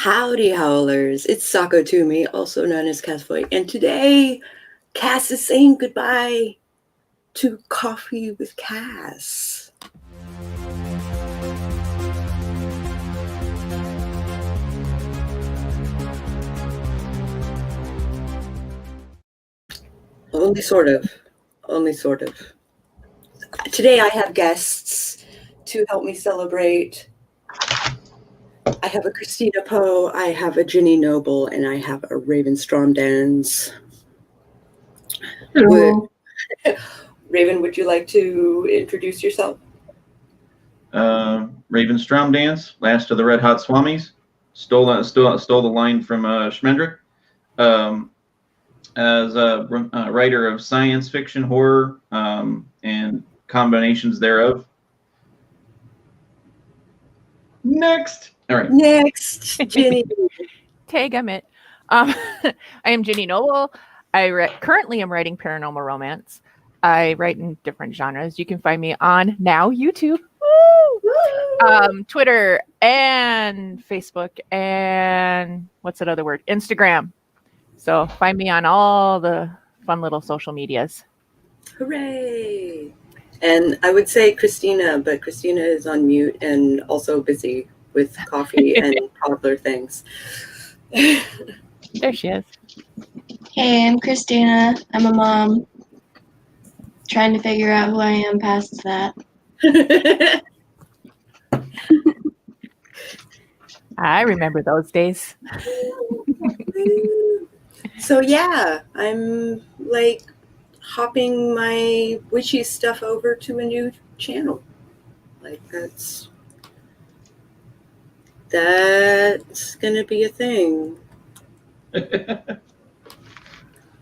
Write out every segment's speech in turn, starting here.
Howdy, howlers. It's Sako Toomey, also known as Cassboy, and today Cass is saying goodbye to Coffee with Cass. Only sort of. Today I have guests to help me celebrate. I have a Christina Poe, I have a Ginny Noble, and I have a Raven Stromdans. Hello. Raven, would you like to introduce yourself? Raven Stromdans, last of the Red Hot Swamis, stole the line from Schmendrick. As a writer of science fiction, horror, and combinations thereof. Next. All right. Next, Ginny. Tag I'm it. I am Ginny Noble. I currently am writing paranormal romance. I write in different genres. You can find me on now YouTube, Twitter, and Facebook, and what's that other word? Instagram. So find me on all the fun little social medias. Hooray! And I would say Christina, but Christina is on mute and also busy with coffee and toddler things. There she is. Hey, I'm Christina. I'm a mom. Trying to figure out who I am past that. I remember those days. So yeah, I'm like hopping my witchy stuff over to a new channel. Like that's gonna be a thing. I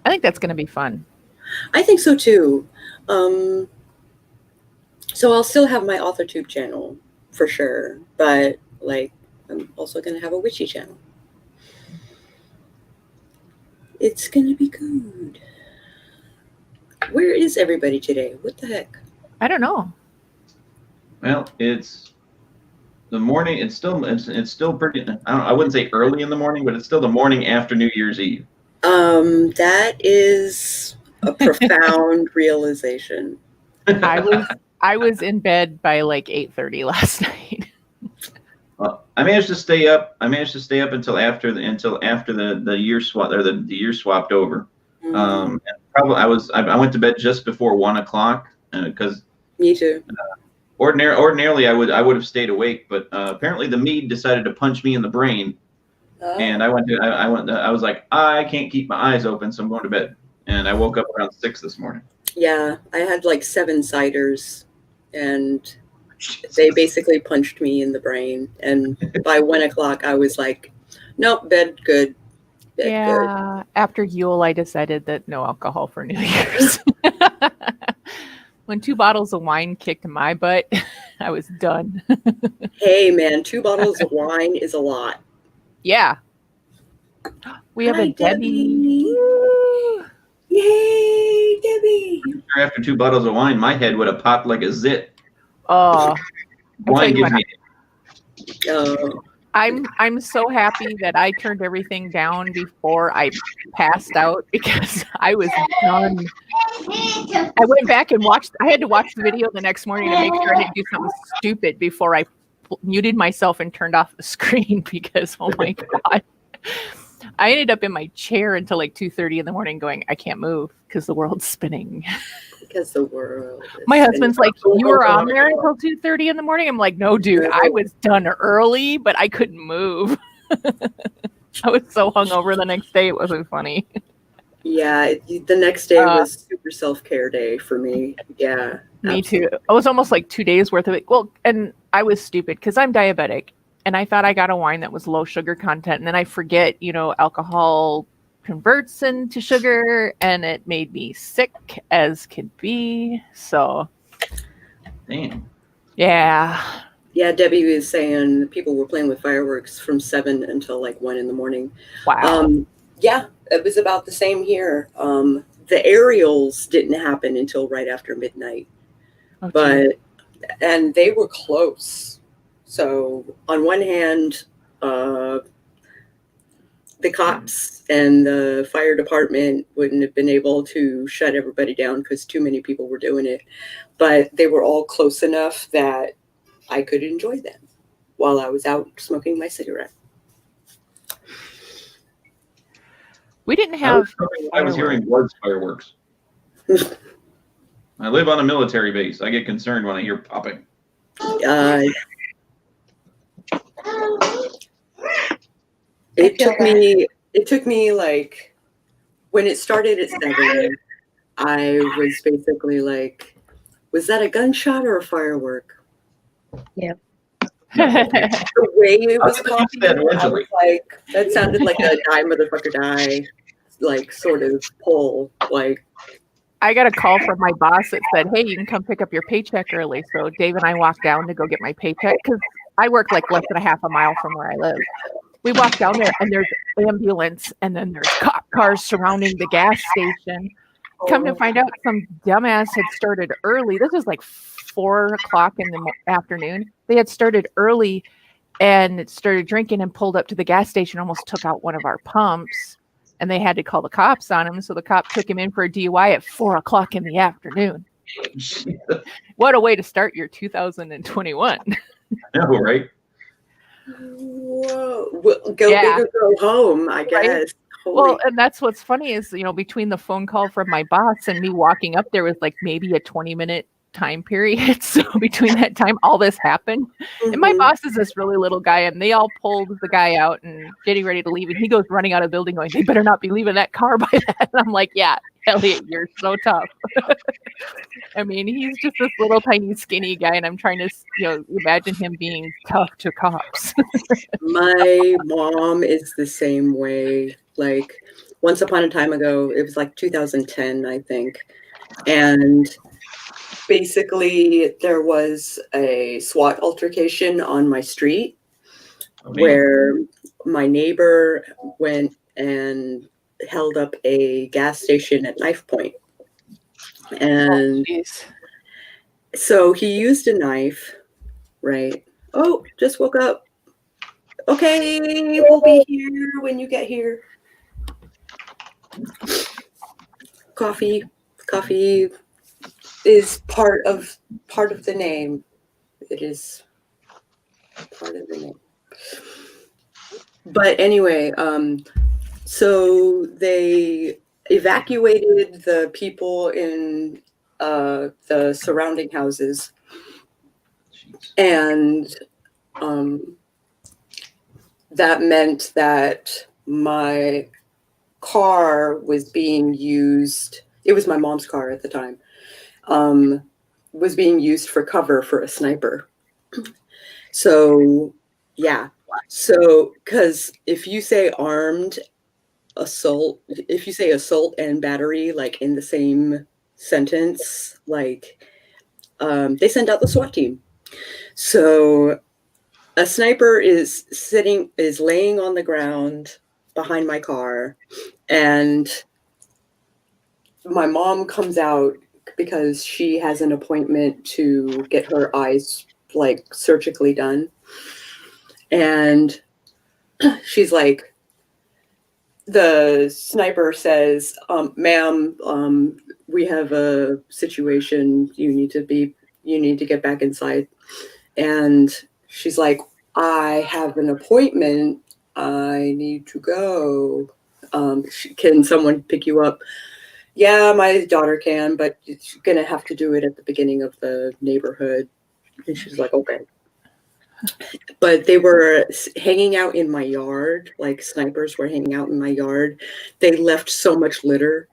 think that's gonna be fun. I think so too. So I'll still have my AuthorTube channel for sure, but like I'm also gonna have a witchy channel. It's gonna be good. Where is everybody today? What the heck? I don't know. Well, it's the morning. It's still pretty. I wouldn't say early in the morning, but it's still the morning after New Year's Eve. That is a profound realization. I was in bed by like 8:30 last night. Well, I managed to stay up. Until after the year swap or the year swapped over. And probably I went to bed just before 1 o'clock because Me too. Ordinarily I would have stayed awake, but apparently the mead decided to punch me in the brain, and I was like, I can't keep my eyes open, so I'm going to bed, and I woke up around 6 this morning. Yeah, I had like 7 ciders, and they basically punched me in the brain. And by 1 o'clock, I was like, nope, bed good. Good. After Yule, I decided that no alcohol for New Year's. When 2 bottles of wine kicked my butt, I was done. Hey, man, 2 bottles of wine is a lot. Yeah. We have a Debbie. Yay, Debbie. After 2 bottles of wine, my head would have popped like a zit. Oh, Wine gives me. I'm so happy that I turned everything down before I passed out because I was done. I went back and I had to watch the video the next morning to make sure I didn't do something stupid before I muted myself and turned off the screen because, oh my God. I ended up in my chair until like 2:30 in the morning going, I can't move because the world's spinning. Because the world. My husband's like, you were on there until 2:30 in the morning? I'm like, no, dude, I was done early, but I couldn't move. I was so hungover the next day. It wasn't funny. Yeah, the next day was super self-care day for me. Yeah. Me too. It was almost like 2 days worth of it. Well, and I was stupid because I'm diabetic. And I thought I got a wine that was low sugar content. And then I forget, alcohol converts into sugar. And it made me sick as could be. So. Damn. Yeah. Yeah, Debbie was saying people were playing with fireworks from 7 until like 1 in the morning. Wow. Yeah, it was about the same here. The aerials didn't happen until right after midnight. And they were close. So on one hand, the cops and the fire department wouldn't have been able to shut everybody down because too many people were doing it. But they were all close enough that I could enjoy them while I was out smoking my cigarette. We didn't have. I was hearing was fireworks. I live on a military base. I get concerned when I hear popping. It took me like, when it started at 7, I was basically like, was that a gunshot or a firework? Yeah. The way it was popping, I eventually. was like, that sounded like a die motherfucker die, like sort of pull. Like, I got a call from my boss that said, "Hey, you can come pick up your paycheck early." So Dave and I walked down to go get my paycheck because I work like less than a half a mile from where I live. We walk down there and there's ambulance and then there's cop cars surrounding the gas station. Come to find out, some dumbass had started early. This was like 4 o'clock in the afternoon. They had started early and started drinking and pulled up to the gas station, almost took out one of our pumps, and they had to call the cops on him. So the cop took him in for a DUI at 4 o'clock in the afternoon. What a way to start your 2021. I know, right? whoa, well, go big or go home, I guess. Right? Well, and that's what's funny is, between the phone call from my boss and me walking up there was like maybe a 20-minute time period. So between that time, all this happened. Mm-hmm. And my boss is this really little guy, and they all pulled the guy out and getting ready to leave. And he goes running out of the building going, "They better not be leaving that car by that." And I'm like, "Yeah, Elliot, you're so tough." I mean, he's just this little tiny skinny guy, and I'm trying to, imagine him being tough to cops. My mom is the same way. Like, once upon a time ago, it was like 2010, I think. And basically, there was a SWAT altercation on my street where my neighbor went and held up a gas station at knife point. And so he used a knife, right? "Oh, just woke up. Okay, we'll be here when you get here." Coffee is part of the name. It is part of the name. But anyway, so they evacuated the people in the surrounding houses, and that meant that my car was being used. It was my mom's car at the time. Was being used for cover for a sniper. So, yeah. So, because if you say armed assault, if you say assault and battery, like in the same sentence, like they send out the SWAT team. So a sniper is laying on the ground behind my car, and my mom comes out because she has an appointment to get her eyes like surgically done. And she's like, the sniper says, "Ma'am, we have a situation. You need to get back inside." And she's like, "I have an appointment. I need to go. Can someone pick you up?" "Yeah, my daughter can, but she's gonna have to do it at the beginning of the neighborhood." And she's like, "Okay." But they were hanging out in my yard, like snipers were hanging out in my yard. They left so much litter,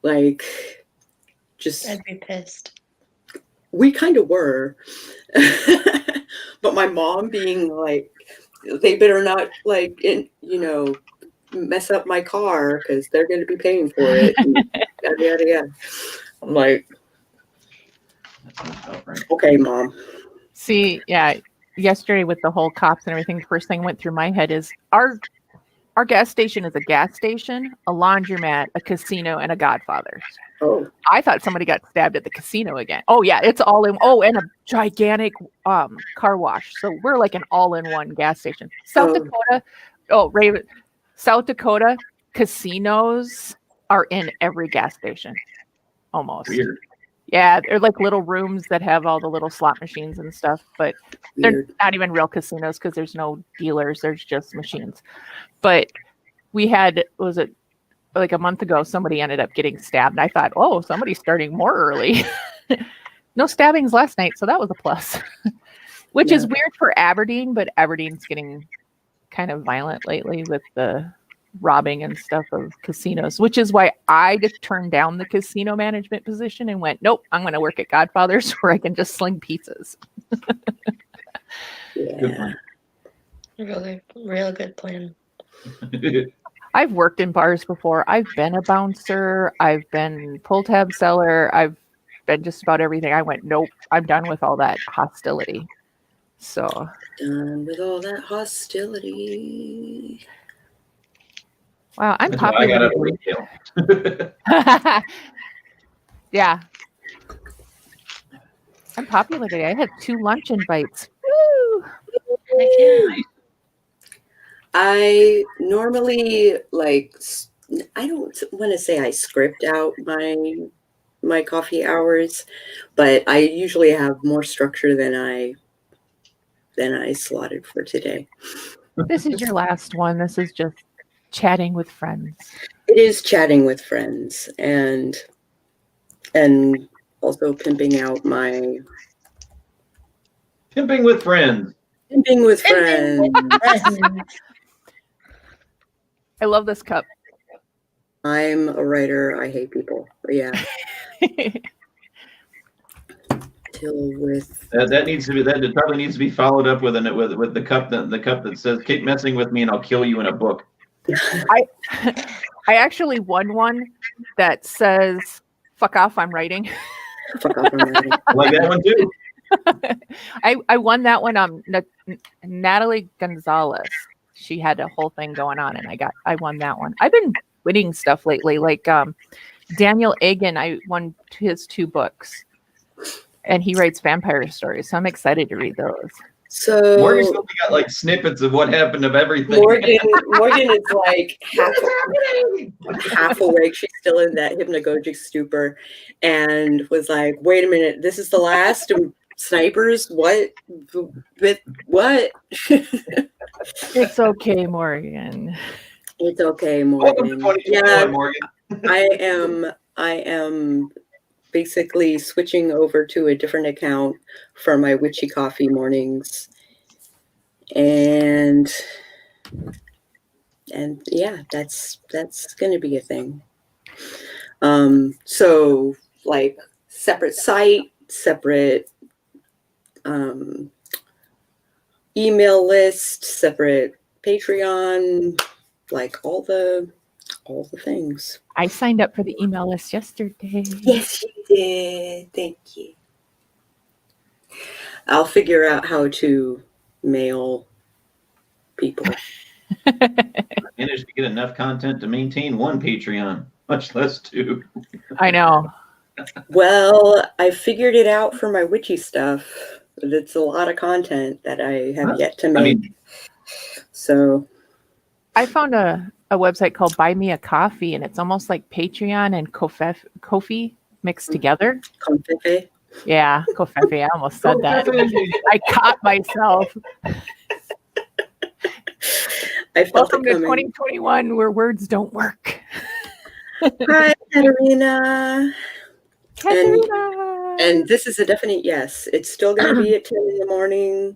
like just. I'd be pissed. We kind of were. But my mom being like, "They better not mess up my car because they're going to be paying for it." And yada, yada, yada. I'm like, "Okay, Mom." See, yeah, yesterday with the whole cops and everything, the first thing went through my head is our gas station is a gas station, a laundromat, a casino, and a Godfather's. Oh. I thought somebody got stabbed at the casino again. Oh yeah, it's all in. Oh, and a gigantic car wash. So we're like an all-in-one gas station. South Dakota. Oh, Raven. South Dakota casinos are in every gas station, almost. Weird. Yeah, they're like little rooms that have all the little slot machines and stuff, but they're not even real casinos because there's no dealers, there's just machines. But we had, was it like a month ago, somebody ended up getting stabbed. And I thought, oh, somebody's starting more early. No stabbings last night, so that was a plus. Which is weird for Aberdeen, but Aberdeen's getting kind of violent lately with the robbing and stuff of casinos, which is why I just turned down the casino management position and went, nope, I'm going to work at Godfather's where I can just sling pizzas. Yeah. Real good plan. I've worked in bars before. I've been a bouncer. I've been pull tab seller. I've been just about everything. I went, nope, I'm done with all that hostility. So Done with all that hostility. wow, I'm That's why I got popular. up retail. Yeah. I'm popular today. I had 2 lunch invites. Woo! I normally I don't want to say I script out my coffee hours, but I usually have more structure than I slotted for today. This is your last one. This is just chatting with friends. It is chatting with friends and also pimping out my Pimping with friends. pimping with friends. I love this cup. I'm a writer. I hate people. But yeah. Deal with That needs to be that it probably needs to be followed up with with the cup that says keep messing with me and I'll kill you in a book. I actually won one that says fuck off, I'm writing. Fuck off, I'm writing. I like that one too. I won that one on Natalie Gonzalez. She had a whole thing going on and I won that one. I've been winning stuff lately, like Daniel Egan. I won his 2 books and he writes vampire stories, so I'm excited to read those. So Morgan's only got like snippets of what happened of everything. Morgan is like half awake. She's still in that hypnagogic stupor and was like, wait a minute, this is the last snipers? What? What? It's okay, Morgan. It's okay, Morgan. Yeah, Morgan. I am basically switching over to a different account for my witchy coffee mornings. And yeah, that's going to be a thing. So like separate site, separate email list, separate Patreon, like all the things. I signed up for the email list yesterday. Yes, you did. Thank you. I'll figure out how to mail people. Managed to get enough content to maintain 1 Patreon, much less 2. I know. Well, I figured it out for my witchy stuff. It's a lot of content that I have yet to make. So I found a website called Buy Me a Coffee, and it's almost like Patreon and Ko-fi mixed together. Confefe. Yeah, Ko-fi. I almost said that. I caught myself. I felt Welcome it to coming. 2021, where words don't work. Hi, Katerina. Katerina. And this is a definite yes. It's still going to be at 10 in the morning.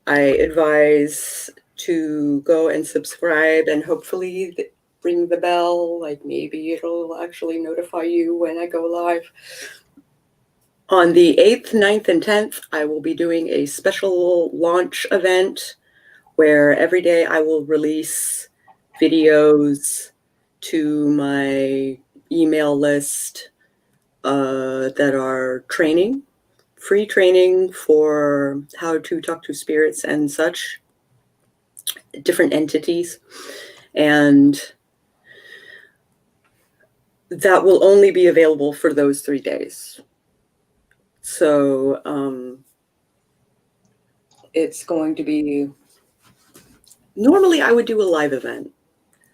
I advise to go and subscribe and hopefully ring the bell. Like maybe it'll actually notify you when I go live. On the 8th, 9th, and 10th, I will be doing a special launch event where every day I will release videos to my email list that are free training for how to talk to spirits and such, different entities. And that will only be available for those 3 days. So it's going to be Normally I would do a live event.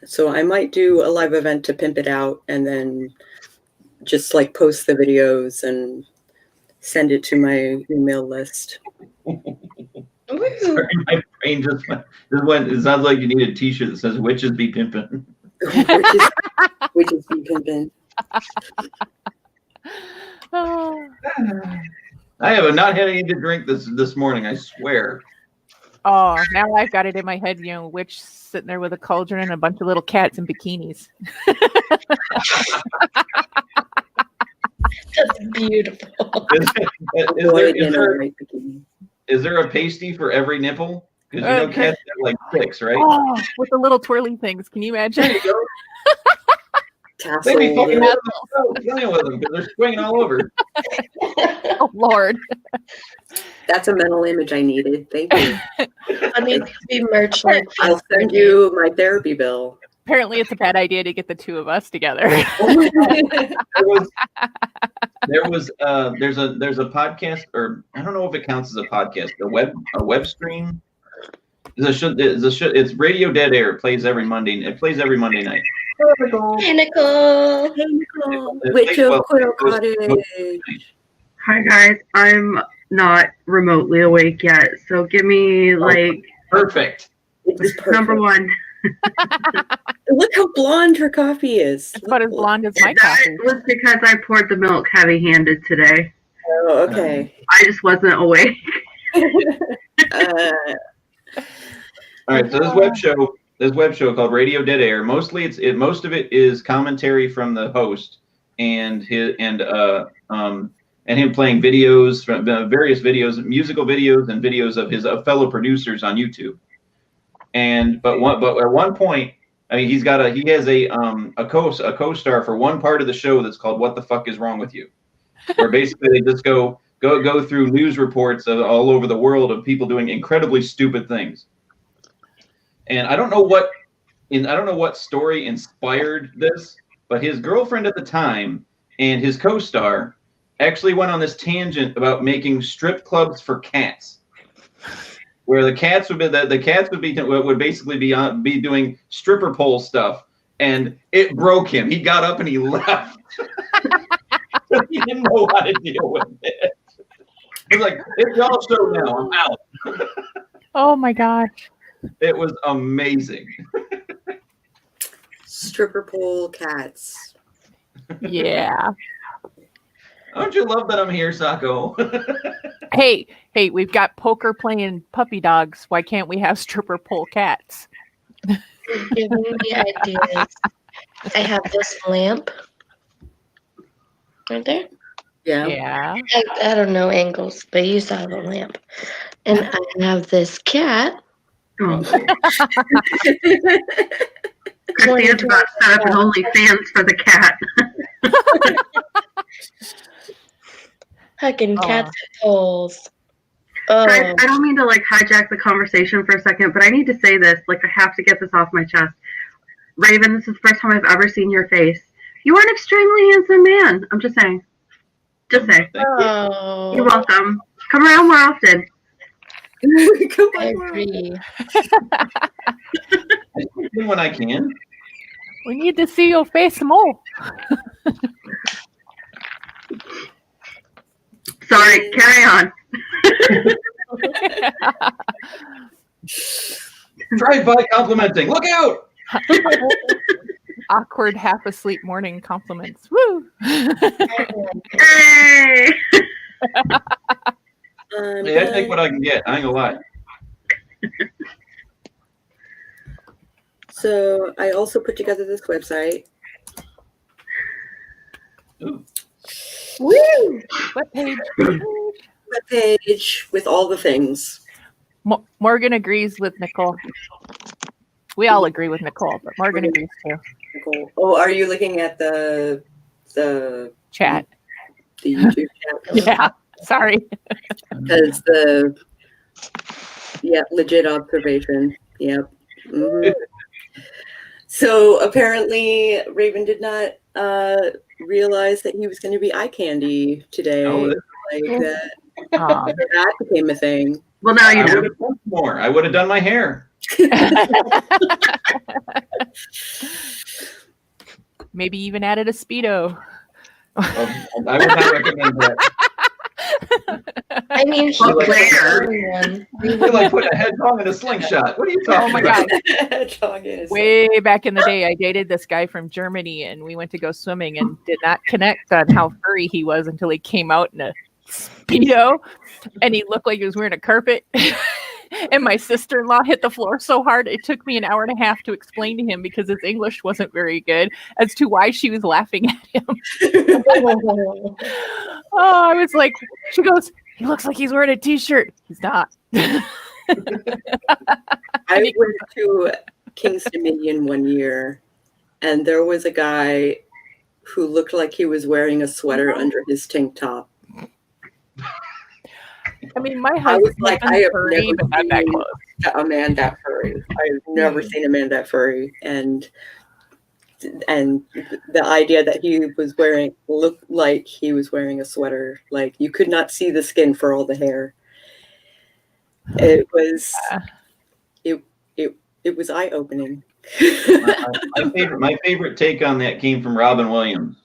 So I might do a live event to pimp it out and then just like post the videos and send it to my email list. Sorry, my brain just went. It sounds like you need a T-shirt that says "Witches be pimpin'." Witches be pimpin'. I have not had anything to drink this morning. I swear. Oh, now I've got it in my head. Witch sitting there with a cauldron and a bunch of little cats in bikinis. That's beautiful. Is there a pasty for every nipple? Because cats have like 6, right? Oh, with the little twirly things. Can you imagine? There you go. Maybe fucking with them because they're swinging all over. Oh Lord, that's a mental image I needed. Thank you. I need to be merch like. I'll send you my therapy bill. Apparently, it's a bad idea to get the two of us together. There's a podcast, or I don't know if it counts as a podcast. A web stream. It's Radio Dead Air. It plays every Monday. It plays every Monday night. Hey, Nicole. Hey, Nicole. Witch of Quill Cottage. Hi, guys. I'm not remotely awake yet, so give me perfect. Number 1. Look how blonde her coffee is. It's about as blonde as my coffee. That was because I poured the milk heavy-handed today. Oh, okay. I just wasn't awake. All right, so this web show called Radio Dead Air. Mostly, most of it is commentary from the host and him playing videos from various videos, musical videos, and videos of his fellow producers on YouTube. But at one point, I mean, he has a co-star for one part of the show that's called "What the Fuck Is Wrong with You," where basically they just go through news reports all over the world of people doing incredibly stupid things. And I don't know what story inspired this, but his girlfriend at the time and his co-star actually went on this tangent about making strip clubs for cats, where the cats would basically be doing stripper pole stuff, and it broke him. He got up and he left. He didn't know how to deal with it. He's like, "It's y'all show now. I'm out." Oh my gosh. It was amazing. Stripper pole cats. Yeah. Don't you love that I'm here, Sako? Hey, we've got poker playing puppy dogs. Why can't we have stripper pole cats? Giving me ideas. I have this lamp right there. Yeah. I don't know angles, but you saw the lamp. And I have this cat. Oh. Christina's about to set up an OnlyFans for the cat. Hugging cats with holes. Oh. Guys, I don't mean to hijack the conversation for a second, but I need to say this. I have to get this off my chest. Raven, this is the first time I've ever seen your face. You are an extremely handsome man. I'm just saying. Just saying. Oh. You're welcome. Come around more often. I agree. When I can. We need to see your face more. Sorry, carry on. Drive-by complimenting. Look out! Awkward half asleep morning compliments. Woo! Hey! Hey, I take what I can get. I ain't gonna lie. So I also put together this website. Ooh. Woo! What page? Webpage with all the things. Morgan agrees with Nicole. We all agree with Nicole, but Morgan agrees too. Cool. Oh, are you looking at the Chat. The YouTube chat? Yeah. Sorry. Because legit observation. Yep. Mm-hmm. So apparently Raven did not realize that he was going to be eye candy today. Oh, that became a thing. Well, now you know. I would have done more. I would have done my hair. Maybe even added a Speedo. I would not recommend that. I mean, she Oh, was Claire. the one. You're like putting a hedgehog in a slingshot. What are you talking Oh my about? God. Way back in the day, I dated this guy from Germany, and we went to go swimming and did not connect on how furry he was until he came out in a Speedo, and he looked like he was wearing a carpet. And my sister-in-law hit the floor so hard, it took me an hour and a half to explain to him, because his English wasn't very good, as to why she was laughing at him. Oh, I was like, she goes, he looks like he's wearing a t-shirt. He's not. I went to King's Dominion one year, and there was a guy who looked like he was wearing a sweater under his tank top. I mean, my I husband was like, I have furry, never but not that seen close. a man that furry. I've never seen a man that furry, and the idea that he was looked like he was wearing a sweater, like you could not see the skin for all the hair. It was it was eye-opening. My favorite take on that came from Robin Williams,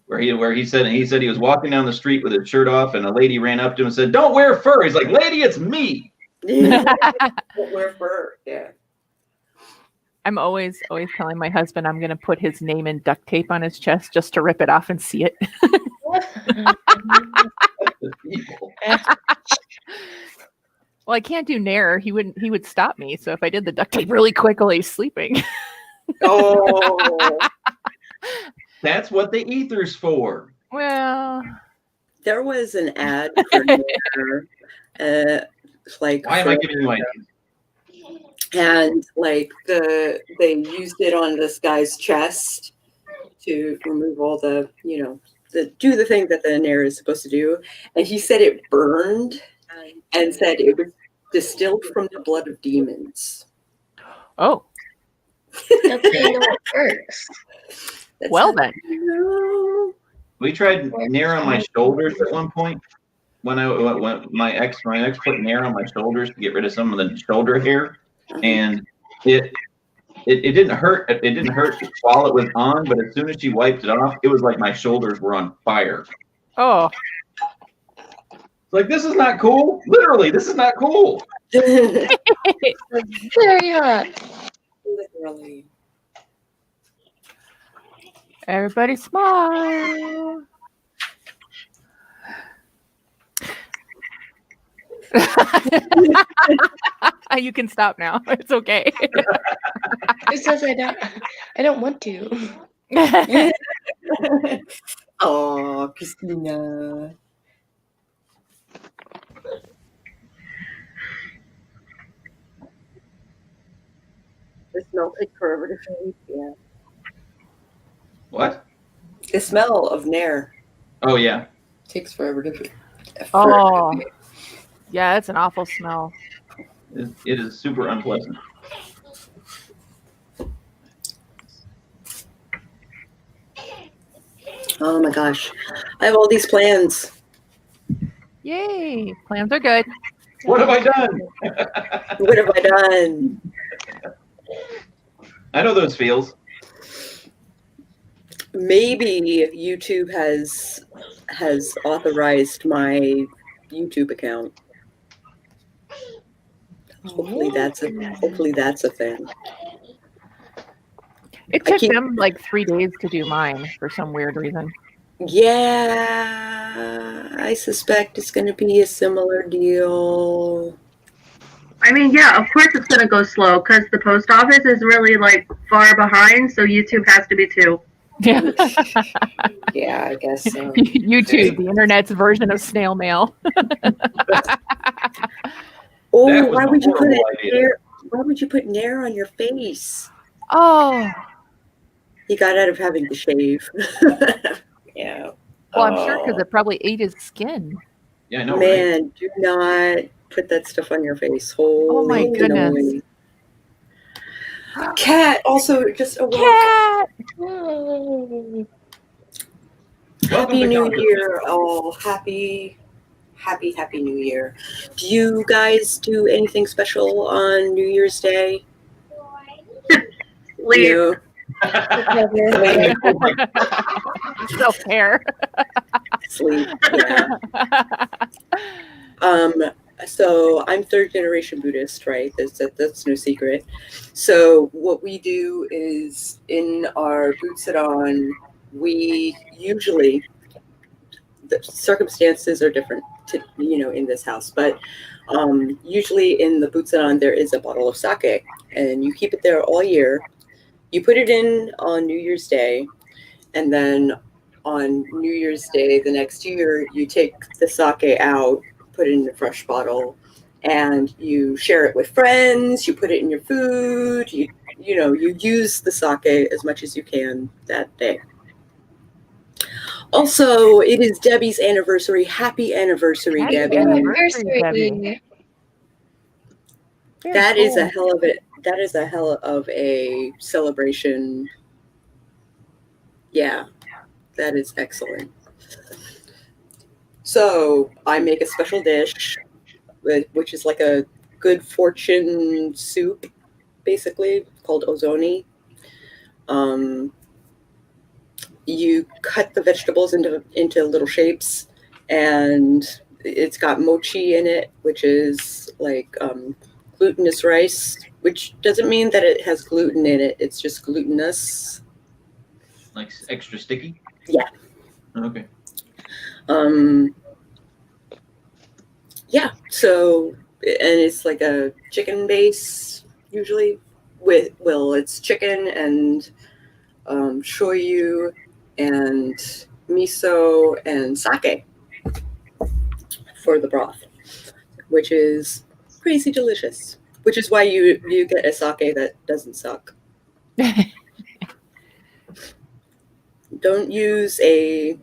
where he said he was walking down the street with his shirt off, and a lady ran up to him and said, "Don't wear fur." He's like, "Lady, it's me." Don't wear fur. Yeah. I'm always telling my husband I'm going to put his name in duct tape on his chest just to rip it off and see it. Well, I can't do Nair. He would stop me. So if I did the duct tape really quick while he's sleeping. Oh. That's what the ether's for. Well, There was an ad for Nair, like Why am I giving you ideas? and like they used it on this guy's chest to remove all the do the thing that the Nair is supposed to do, and he said it burned and said it was distilled from the blood of demons. oh, That's how you know it works. That's well how then. you know. We tried Nair on my shoulders at one point. When my ex put Nair on my shoulders to get rid of some of the shoulder hair, and it didn't hurt. It didn't hurt while it was on, but as soon as she wiped it off, it was like my shoulders were on fire. Oh, Like, this is not cool. Literally, this is not cool. Very hot. Literally. everybody smile. You can stop now. It's okay. It says I don't want to. Oh, Christina. The smell takes forever to fade. Yeah. What? The smell of Nair Oh, yeah. takes forever to fade. Oh, yeah, it's an awful smell. It is super unpleasant. Oh my gosh. I have all these plans. Yay, plans are good. What have I done? What have I done? I know those feels. Maybe YouTube has authorized my YouTube account. Hopefully that's a thing. It took them like 3 days to do mine for some weird reason. Yeah, I suspect it's going to be a similar deal. I mean, yeah, of course it's going to go slow because the post office is really like far behind, so YouTube has to be too. Yeah. Yeah, I guess so. YouTube, the internet's version of snail mail. Oh, That was why a would you put horrible it idea. Nair? Why would you put Nair on your face? Oh, He got out of having to shave. Yeah. well, I'm sure because it probably ate his skin. Yeah, I know, right? Man, do not put that stuff on your face. Holy my goodness. moly. Cat also just awoke. Cat! Oh. Welcome Happy to New Congress. Year, all. Happy Happy New Year. Do you guys do anything special on New Year's Day? Leave. No. Self-care. Sleep. Yeah. So I'm third generation Buddhist, right? That's no secret. So what we do is in our Butsudan, we usually, the circumstances are different to, in this house, but usually in the Butsudan there is a bottle of sake, and you keep it there all year. You put it in on New Year's Day, and then on New Year's Day the next year, you take the sake out, put it in a fresh bottle, and you share it with friends. You put it in your food. You use the sake as much as you can that day. Also, it is Debbie's anniversary. Happy anniversary, Happy Debbie. anniversary, Debbie. Very That cool. is a hell of it. That is a hell of a celebration. Yeah, that is excellent. So I make a special dish, which is like a good fortune soup, basically, called ozoni. You cut the vegetables into little shapes, and it's got mochi in it, which is like glutinous rice, which doesn't mean that it has gluten in it. It's just glutinous. Like extra sticky? Yeah. Okay. Yeah, so, and it's like a chicken base, usually, it's chicken and shoyu and miso and sake for the broth, which is crazy delicious, which is why you get a sake that doesn't suck. Don't use a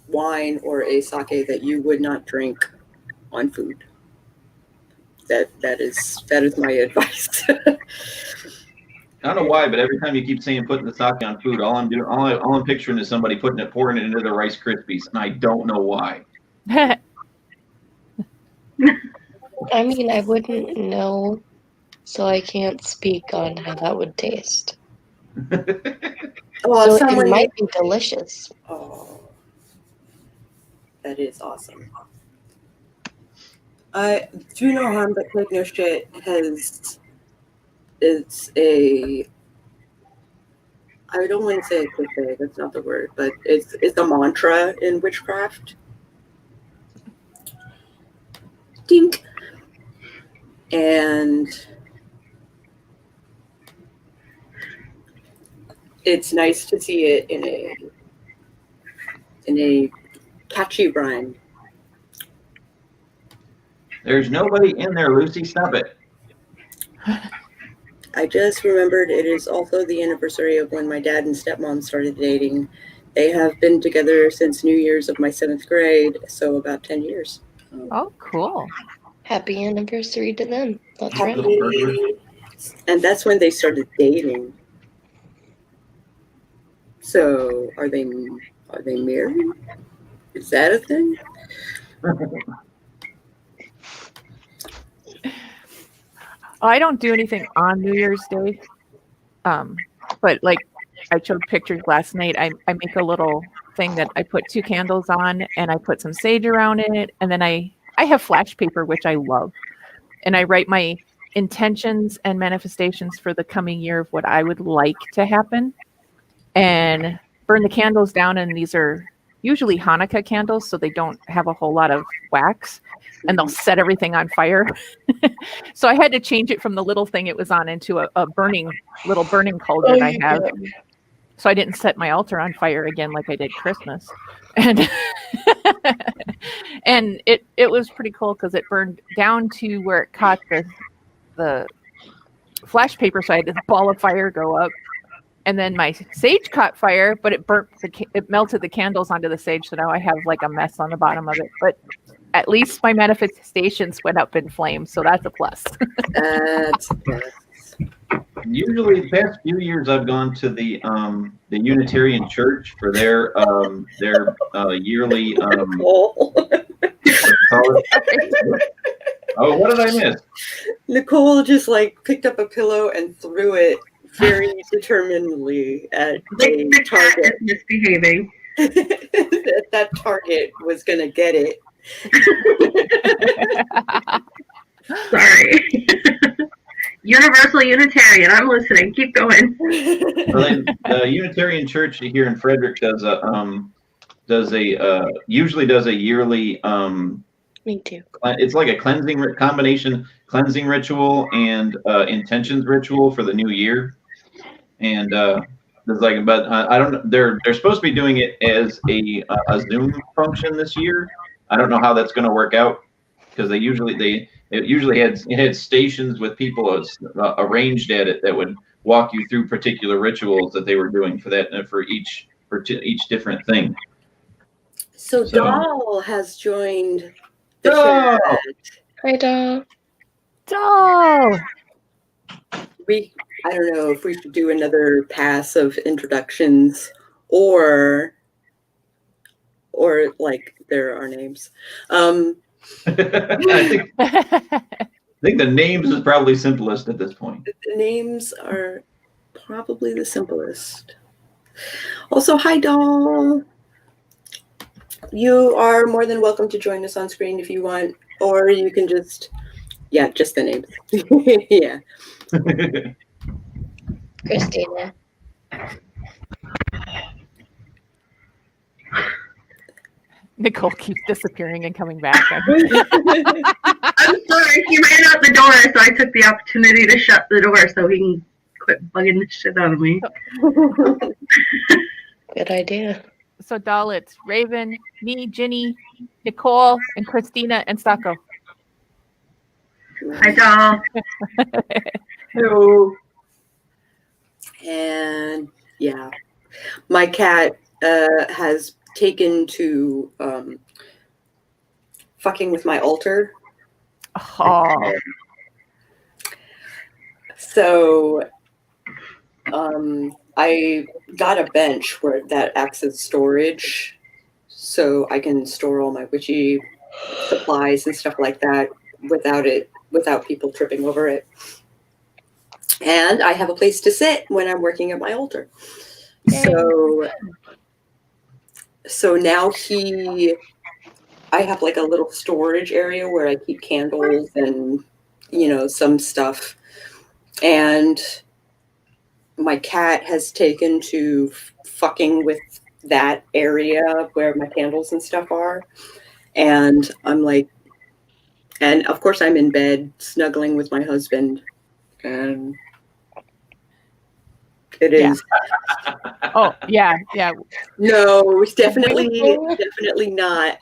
wine or a sake that you would not drink on food. That is my advice. I don't know why, but every time you keep saying putting the sake on food, all I'm picturing is somebody pouring it into their Rice Krispies, and I don't know why. I mean, I wouldn't know, so I can't speak on how that would taste. Well, So it might be delicious. Oh, that is awesome. Do no harm, but take no shit I don't want to say a cliche, that's not the word, but it's a mantra in witchcraft. Dink. And it's nice to see it in a catchy rhyme. There's nobody in there, Lucy. Stop it. I just remembered it is also the anniversary of when my dad and stepmom started dating. They have been together since New Year's of my 7th grade, so about 10 years. Oh, cool. Happy anniversary to them. That's Happy. right. And that's when they started dating. So are they married? Is that a thing? I don't do anything on New Year's Day. But like I showed pictures last night, I make a little thing that I put 2 candles on, and I put some sage around it, and then I have flash paper, which I love. And I write my intentions and manifestations for the coming year of what I would like to happen, and burn the candles down. And these are usually Hanukkah candles, so they don't have a whole lot of wax, and they'll set everything on fire. So I had to change it from the little thing it was on into a little burning cauldron I have. So I didn't set my altar on fire again like I did Christmas. And and it was pretty cool because it burned down to where it caught the flash paper, so I had this ball of fire go up. And then my sage caught fire, but it melted the candles onto the sage, so now I have like a mess on the bottom of it. But at least my manifestations went up in flames, so that's a plus. That's a plus. Usually, the past few years, I've gone to the Unitarian Church for their yearly Oh, what did I miss? Nicole just like picked up a pillow and threw it very determinedly at a The cat target. is misbehaving. That target was gonna get it. Sorry. Universal Unitarian. I'm listening. Keep going. Well, the Unitarian Church here in Frederick usually does a yearly Me too. it's like a cleansing ritual and intentions ritual for the new year. And there's like, but I don't know. They're supposed to be doing it as a Zoom function this year. I don't know how that's going to work out because it usually had stations with people arranged at it that would walk you through particular rituals that they were doing for that for each different thing. So Doll has joined the Oh! chat. Hi, doll. Doll. I don't know if we should do another pass of introductions or like there are names. I think the names is probably simplest at this point. The names are probably the simplest. Also, hi, Doll. You are more than welcome to join us on screen if you want, or you can just the names. Yeah. Christina. Nicole keeps disappearing and coming back. I'm sorry. He ran out the door, so I took the opportunity to shut the door so he can quit bugging the shit out of me. Good idea. So, Doll, it's Raven, me, Ginny, Nicole, and Christina, and Sacco. Hi, doll. Hello. And yeah, my cat has taken to fucking with my altar. Oh, So I got a bench that acts as storage, so I can store all my witchy supplies and stuff like that without people tripping over it. And I have a place to sit when I'm working at my altar. So now I have like a little storage area where I keep candles and, some stuff. And my cat has taken to fucking with that area where my candles and stuff are. And I'm like, and of course I'm in bed snuggling with my husband. And it is. oh, yeah. No, it's definitely not.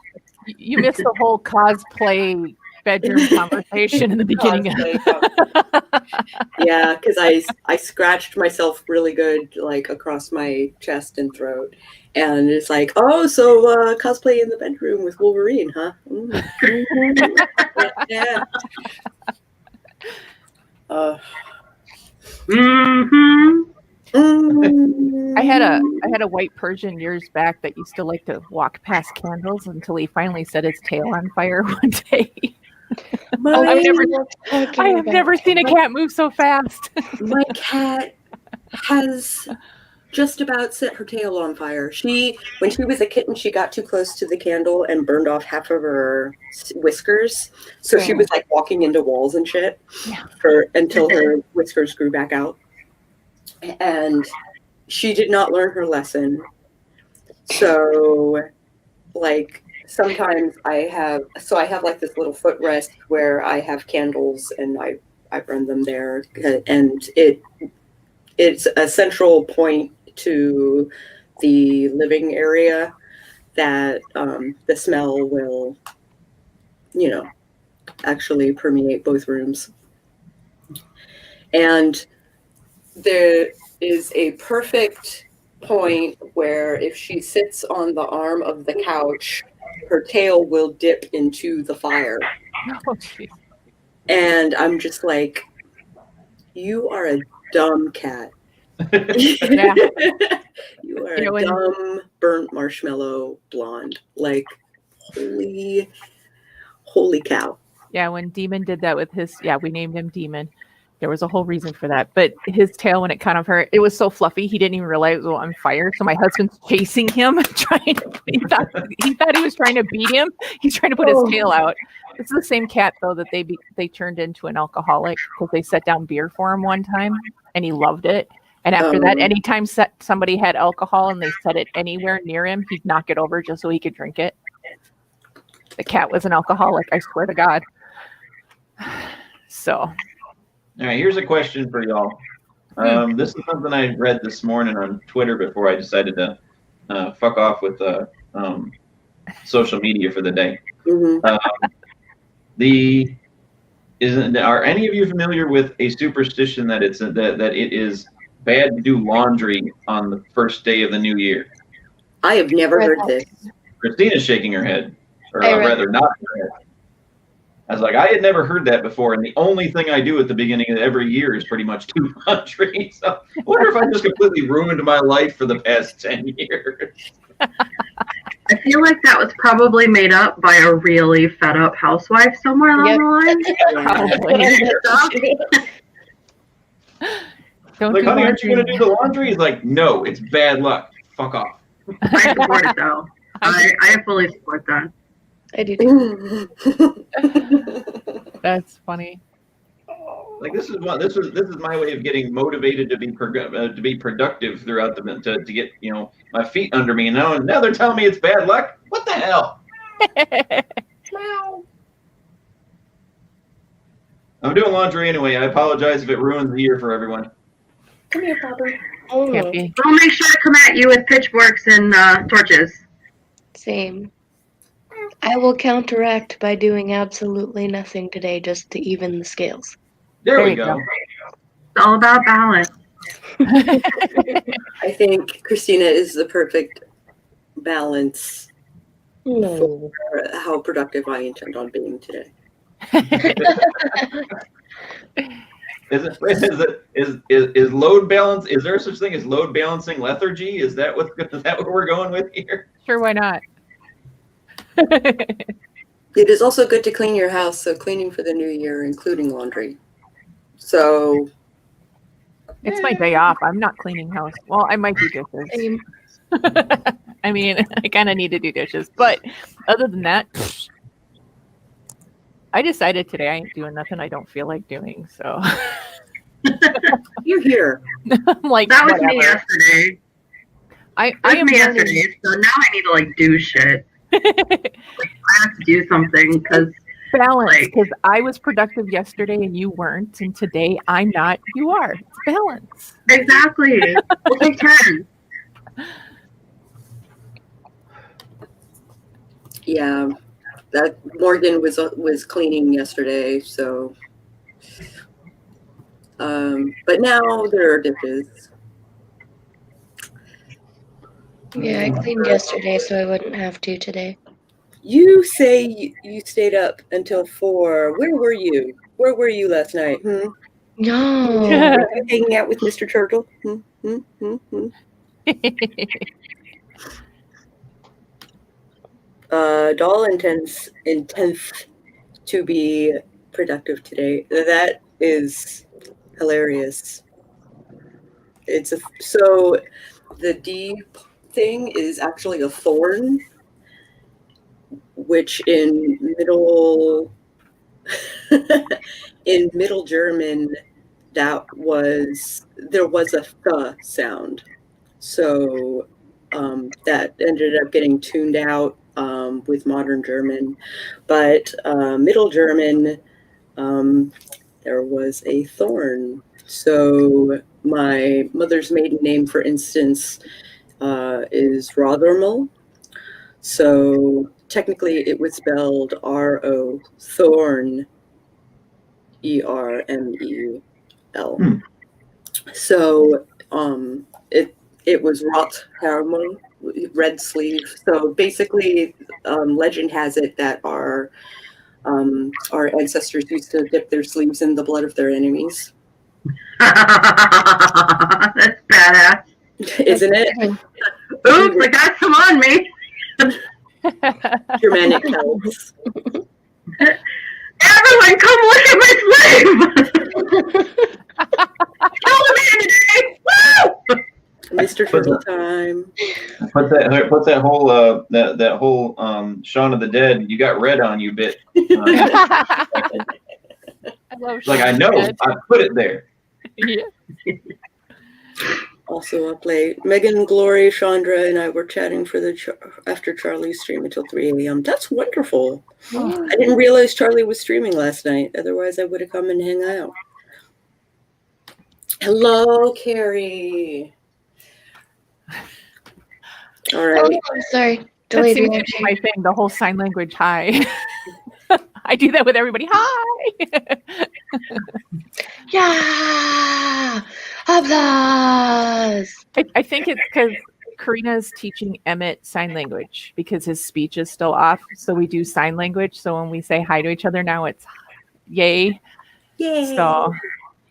You missed the whole cosplay bedroom conversation in the beginning. Yeah, because I scratched myself really good, like across my chest and throat, and it's like, oh, so cosplay in the bedroom with Wolverine, huh? Yeah. I had a white Persian years back that used to like to walk past candles until he finally set his tail on fire one day. I have never seen a cat move so fast. My cat has just about set her tail on fire. When she was a kitten, she got too close to the candle and burned off half of her whiskers. So she was like walking into walls and shit until her whiskers grew back out. And she did not learn her lesson. So like sometimes I have like this little footrest where I have candles and I burn them there, and it's a central point to the living area that the smell will, actually permeate both rooms. And there is a perfect point where if she sits on the arm of the couch, her tail will dip into the fire. Oh, geez. And I'm just like, you are a dumb cat. Yeah. You are a dumb burnt marshmallow blonde. Like, holy Holy cow. Yeah, when Demon did that with his, we named him Demon. There was a whole reason for that. But his tail, when it kind of hurt, it was so fluffy, he didn't even realize it was on fire. So my husband's chasing him, he thought he was trying to beat him. He's trying to put his tail out. It's the same cat, though, that they turned into an alcoholic because they set down beer for him one time, and he loved it. And after that, anytime somebody had alcohol and they set it anywhere near him, he'd knock it over just so he could drink it. The cat was an alcoholic, I swear to God. So... All right, here's a question for y'all. This is something I read this morning on Twitter before I decided to fuck off with social media for the day. Mm-hmm. Are any of you familiar with a superstition that it is bad to do laundry on the first day of the new year? I have never heard this. Christina's shaking her head, or I read rather, not her head. I was like, I had never heard that before, and the only thing I do at the beginning of every year is pretty much do laundry. So I wonder if I just completely ruined my life for the past 10 years. I feel like that was probably made up by a really fed up housewife somewhere along the line. Don't Like, do honey, aren't you going laundry. to do the laundry? He's like, no, it's bad luck. Fuck off. I support it though. I fully support that. I do too. That's funny. Like this is my way of getting motivated to be productive throughout to get my feet under me. And now they're telling me it's bad luck. What the hell? I'm doing laundry anyway. I apologize if it ruins the year for everyone. Come here, Papa. Can't be. I'll make sure to come at you with pitchforks and torches. Same. I will counteract by doing absolutely nothing today just to even the scales. There we you go. It's all about balance. I think Christina is the perfect balance No. for how productive I intend on being today. Is load balance? Is there such thing as load balancing lethargy? Is that what we're going with here? Sure, why not? It is also good to clean your house, so cleaning for the new year, including laundry. So It's my day off. I'm not cleaning house. Well, I might do dishes. Same. I mean, I kind of need to do dishes. But other than that, I decided today I ain't doing nothing I don't feel like doing. So you're here. I'm like, That was me whatever. yesterday. I That was am me learning. yesterday. So now I need to do shit. I have to do something because Balance, because I was productive yesterday and you weren't, and today I'm not. You are. It's balance. exactly. We'll take turns. Yeah, that Morgan was cleaning yesterday, so. But now there are dishes. Yeah, I cleaned yesterday, so I wouldn't have to today. You say you stayed up until 4. Where were you? Where were you last night? Hmm? No. Were you hanging out with Mr. Turtle? Doll intends to be productive today. That is hilarious. So the D thing is actually a thorn, which in middle German there was a th sound. So that ended up getting tuned out with modern German, but Middle German there was a thorn. So my mother's maiden name, for instance, is Rothermel. So technically it was spelled R-O, Thorn, E-R-M-E-L. So it was Rothermel, red sleeve. So basically, legend has it that our ancestors used to dip their sleeves in the blood of their enemies. That's badass. Isn't it? Oops, I got some on me. Germanic Celts. Everyone, come look at my slave! Kill the man today! Woo! Mr. Turtle Time. Put that whole that whole Shaun of the Dead. You got red on you bit. I love Like I Shaun know, of the Dead. I put it there. Yeah. Also up late. Megan, Glory, Chandra, and I were chatting for the after Charlie's stream until 3 a.m. That's wonderful. Oh. I didn't realize Charlie was streaming last night. Otherwise, I would have come and hang out. Hello, Carrie. All right. Oh, I'm sorry. That Delayed seems to reaction. be my thing, the whole sign language hi. I do that with everybody. Hi. Yeah! Applause! I think it's because Karina's teaching Emmett sign language because his speech is still off. So we do sign language. So when we say hi to each other now, it's yay. Yay. So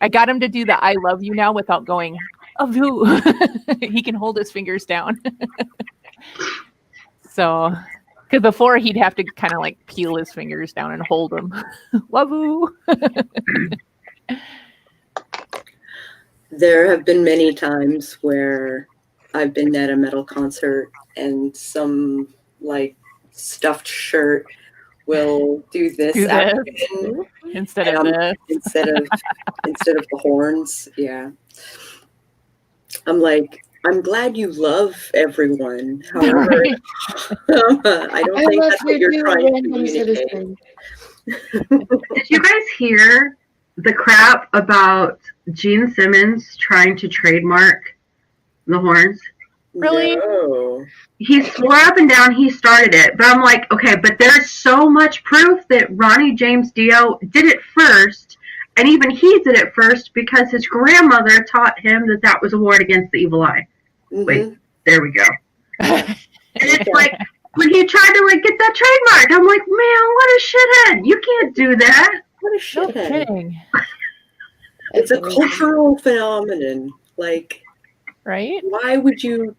I got him to do the I love you now without going, avu. He can hold his fingers down. So, because before he'd have to kind of like peel his fingers down and hold them. Love-oo. There have been many times where I've been at a metal concert and some like stuffed shirt will do this, Do this. action Instead of this. instead of the horns. Yeah. I'm like, I'm glad you love everyone. However, Right. I don't I think love that's what you you're too, trying to random communicate. citizen. Did you guys hear the crap about Gene Simmons trying to trademark the horns? Really? No. He swore up and down he started it, but I'm like, okay, but there's so much proof that Ronnie James Dio did it first, and even he did it first because his grandmother taught him that that was a ward against the evil eye. Mhm. Wait, there we go. And it's like, when he tried to like get that trademark, I'm like, man, what a shithead. You can't do that. What a No shithead. kidding. It's a That's amazing. cultural phenomenon. Like, Right? why would you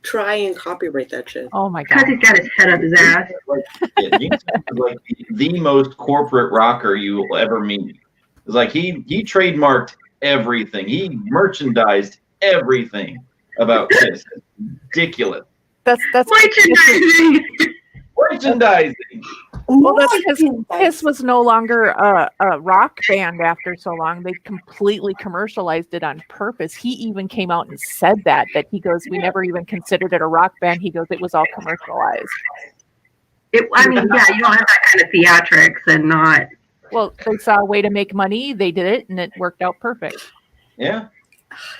try and copyright that shit? Oh my Because God. he's got his head up his ass. Yeah, Gene Simmons is like the most corporate rocker you will ever meet. It's like he trademarked everything. He merchandised everything about Kiss. It's ridiculous. That's Merchandising. Merchandising. well, that's because Kiss was no longer a rock band after so long. They completely commercialized it on purpose. He even came out and said that he goes, we never even considered it a rock band. He goes, it was all commercialized. I mean, yeah, you don't have that kind of theatrics and not. Well, they saw a way to make money. They did it, and it worked out perfect. Yeah.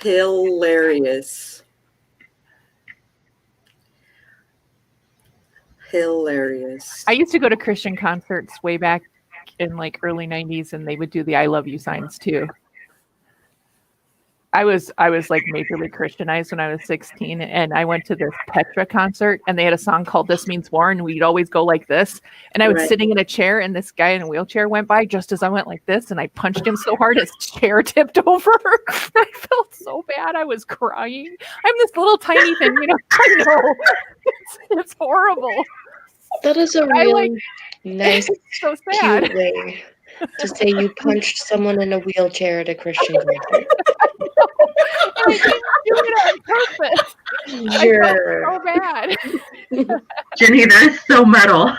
Hilarious. Hilarious. I used to go to Christian concerts way back in like early 90s, and they would do the I love you signs too. I was like majorly Christianized when I was 16, and I went to this Petra concert, and they had a song called This Means War, and we'd always go like this. And I was Right. sitting in a chair, and this guy in a wheelchair went by just as I went like this, and I punched him so hard his chair tipped over. I felt so bad. I was crying. I'm this little tiny thing, you know. I know. It's horrible. That is a I really like- nice, It's so sad. cute way to say you punched someone in a wheelchair at a Christian concert. I didn't do it on purpose. I Sure. felt so bad. Jenny, that is so metal.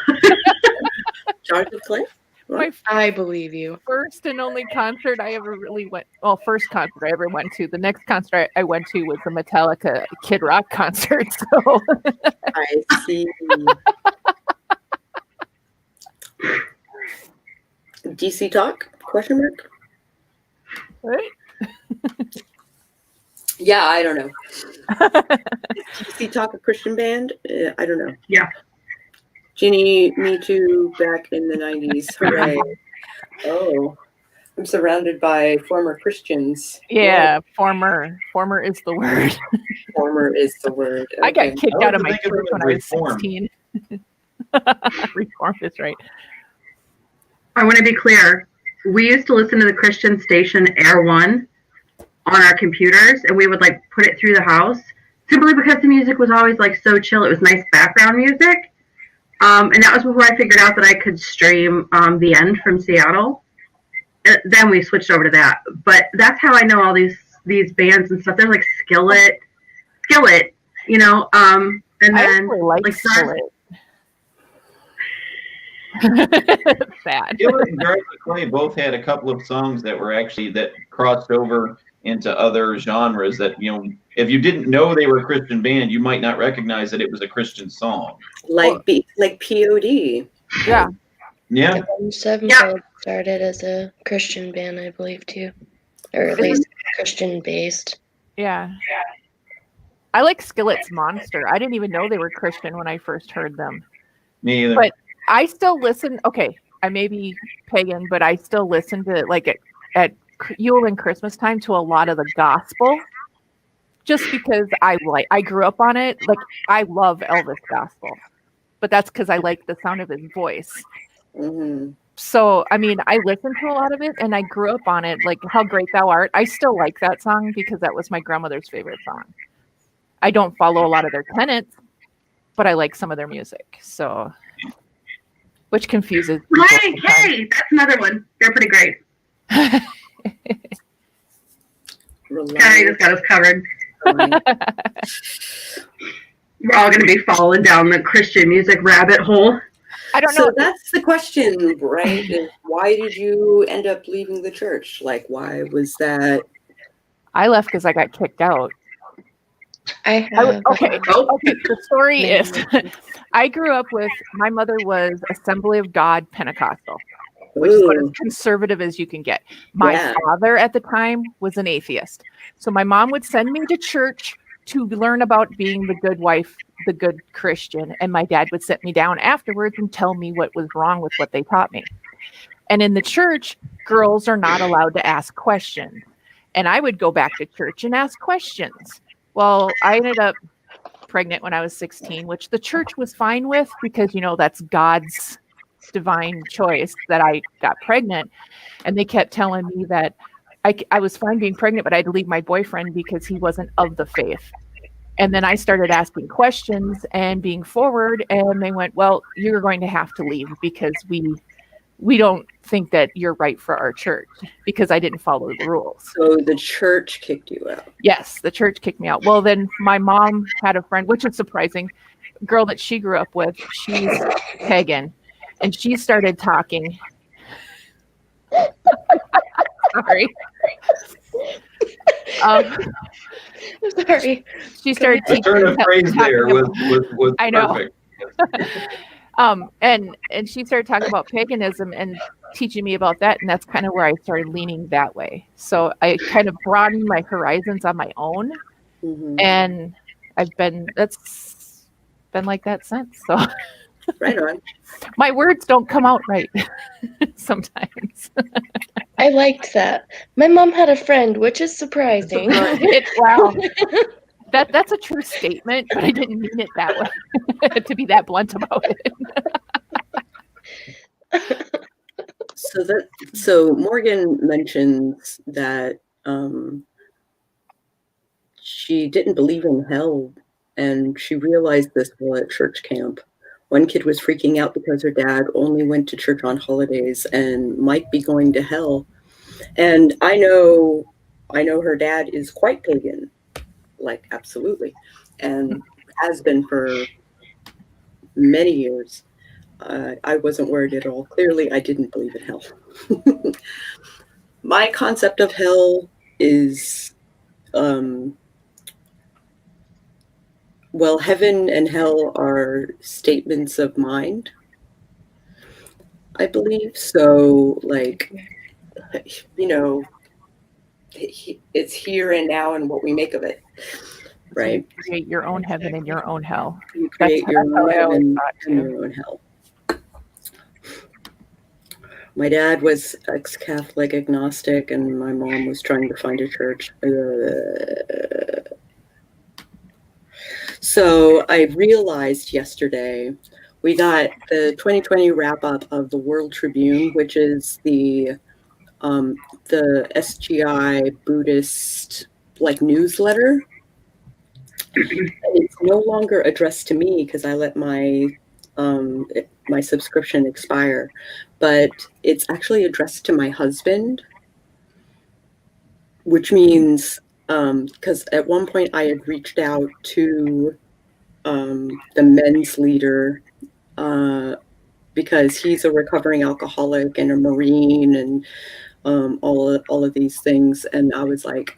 Chocolate Cliff? My I believe you. first and only concert I ever really went. Well, first concert I ever went to. The next concert I went to was the Metallica Kid Rock concert. So I see. DC Talk? Question mark? right? Yeah, I don't know. DC Talk, a Christian band? I don't know. Yeah. Ginny, Me Too, back in the 90s. Hooray. Oh, I'm surrounded by former Christians. Yeah, former is the word. Former is the word. I got Okay. kicked I out of like my to think of church it when as I was reform. 16. Reformed is right. I want to be clear. We used to listen to the Christian station Air One on our computers, and we would like put it through the house simply because the music was always like so chill. It was nice background music. And that was before I figured out that I could stream The End from Seattle. Then we switched over to that. But that's how I know all these bands and stuff. They're like Skillet, you know. And I then actually like Skillet. Sad. Skillet and Garth McClay both had a couple of songs that were actually that crossed over into other genres that, you know, if you didn't know they were a Christian band, you might not recognize that it was a Christian song. Like POD. Yeah. Yeah. Sevenfold started as a Christian band, I believe, too, or at least Christian based. Yeah. I like Skillet's Monster. I didn't even know they were Christian when I first heard them. Me either. But I still listen. Okay, I may be pagan, but I still listen to like at Yule and Christmas time to a lot of the gospel, just because I grew up on it. Like I love Elvis gospel, but that's because I like the sound of his voice. Mm-hmm. So I mean, I listen to a lot of it, and I grew up on it. Like "How Great Thou Art." I still like that song because that was my grandmother's favorite song. I don't follow a lot of their tenets, but I like some of their music. So. Which confuses people. Right, hey, that's another one. They're pretty great. Gary just got us covered. We're all going to be falling down the Christian music rabbit hole. I don't know. So that's the question, right? Is why did you end up leaving the church? Like, why was that? I left because I got kicked out. Okay. The story is I grew up with, my mother was Assembly of God Pentecostal, which is about as conservative as you can get. My father at the time was an atheist. So my mom would send me to church to learn about being the good wife, the good Christian. And my dad would sit me down afterwards and tell me what was wrong with what they taught me. And in the church, girls are not allowed to ask questions. And I would go back to church and ask questions. Well, I ended up pregnant when I was 16, which the church was fine with because, you know, that's God's divine choice that I got pregnant. And they kept telling me that I was fine being pregnant, but I had to leave my boyfriend because he wasn't of the faith. And then I started asking questions and being forward. And they went, well, you're going to have to leave because we don't think that you're right for our church because I didn't follow the rules. So the church kicked you out? Yes, the church kicked me out. Well, then my mom had a friend, which is surprising, a girl that she grew up with. She's pagan. And she started talking. Sorry. Sorry. She started teaching. The turn of phrase there was I know. Perfect. And she started talking about paganism and teaching me about that, and that's kind of where I started leaning that way. So I kind of broadened my horizons on my own, and that's been like that since. So right on. My words don't come out right sometimes. I liked that. My mom had a friend, which is surprising. Wow. That's a true statement, but I didn't mean it that way, to be that blunt about it. So Morgan mentions that she didn't believe in hell, and she realized this while at church camp. One kid was freaking out because her dad only went to church on holidays and might be going to hell. And I know her dad is quite pagan. Like, absolutely, and has been for many years. I wasn't worried at all. Clearly, I didn't believe in hell. My concept of hell is, well, heaven and hell are statements of mind, I believe. So, like, you know, it's here and now and what we make of it, right? You create your own heaven and your own hell. You create your own heaven and your own hell. My dad was ex-Catholic agnostic, and my mom was trying to find a church. So I realized yesterday we got the 2020 wrap-up of the World Tribune, which is the SGI Buddhist like newsletter. It's no longer addressed to me because I let my my subscription expire, but it's actually addressed to my husband, which means because at one point I had reached out to the men's leader because he's a recovering alcoholic and a Marine and all of these things, and I was like,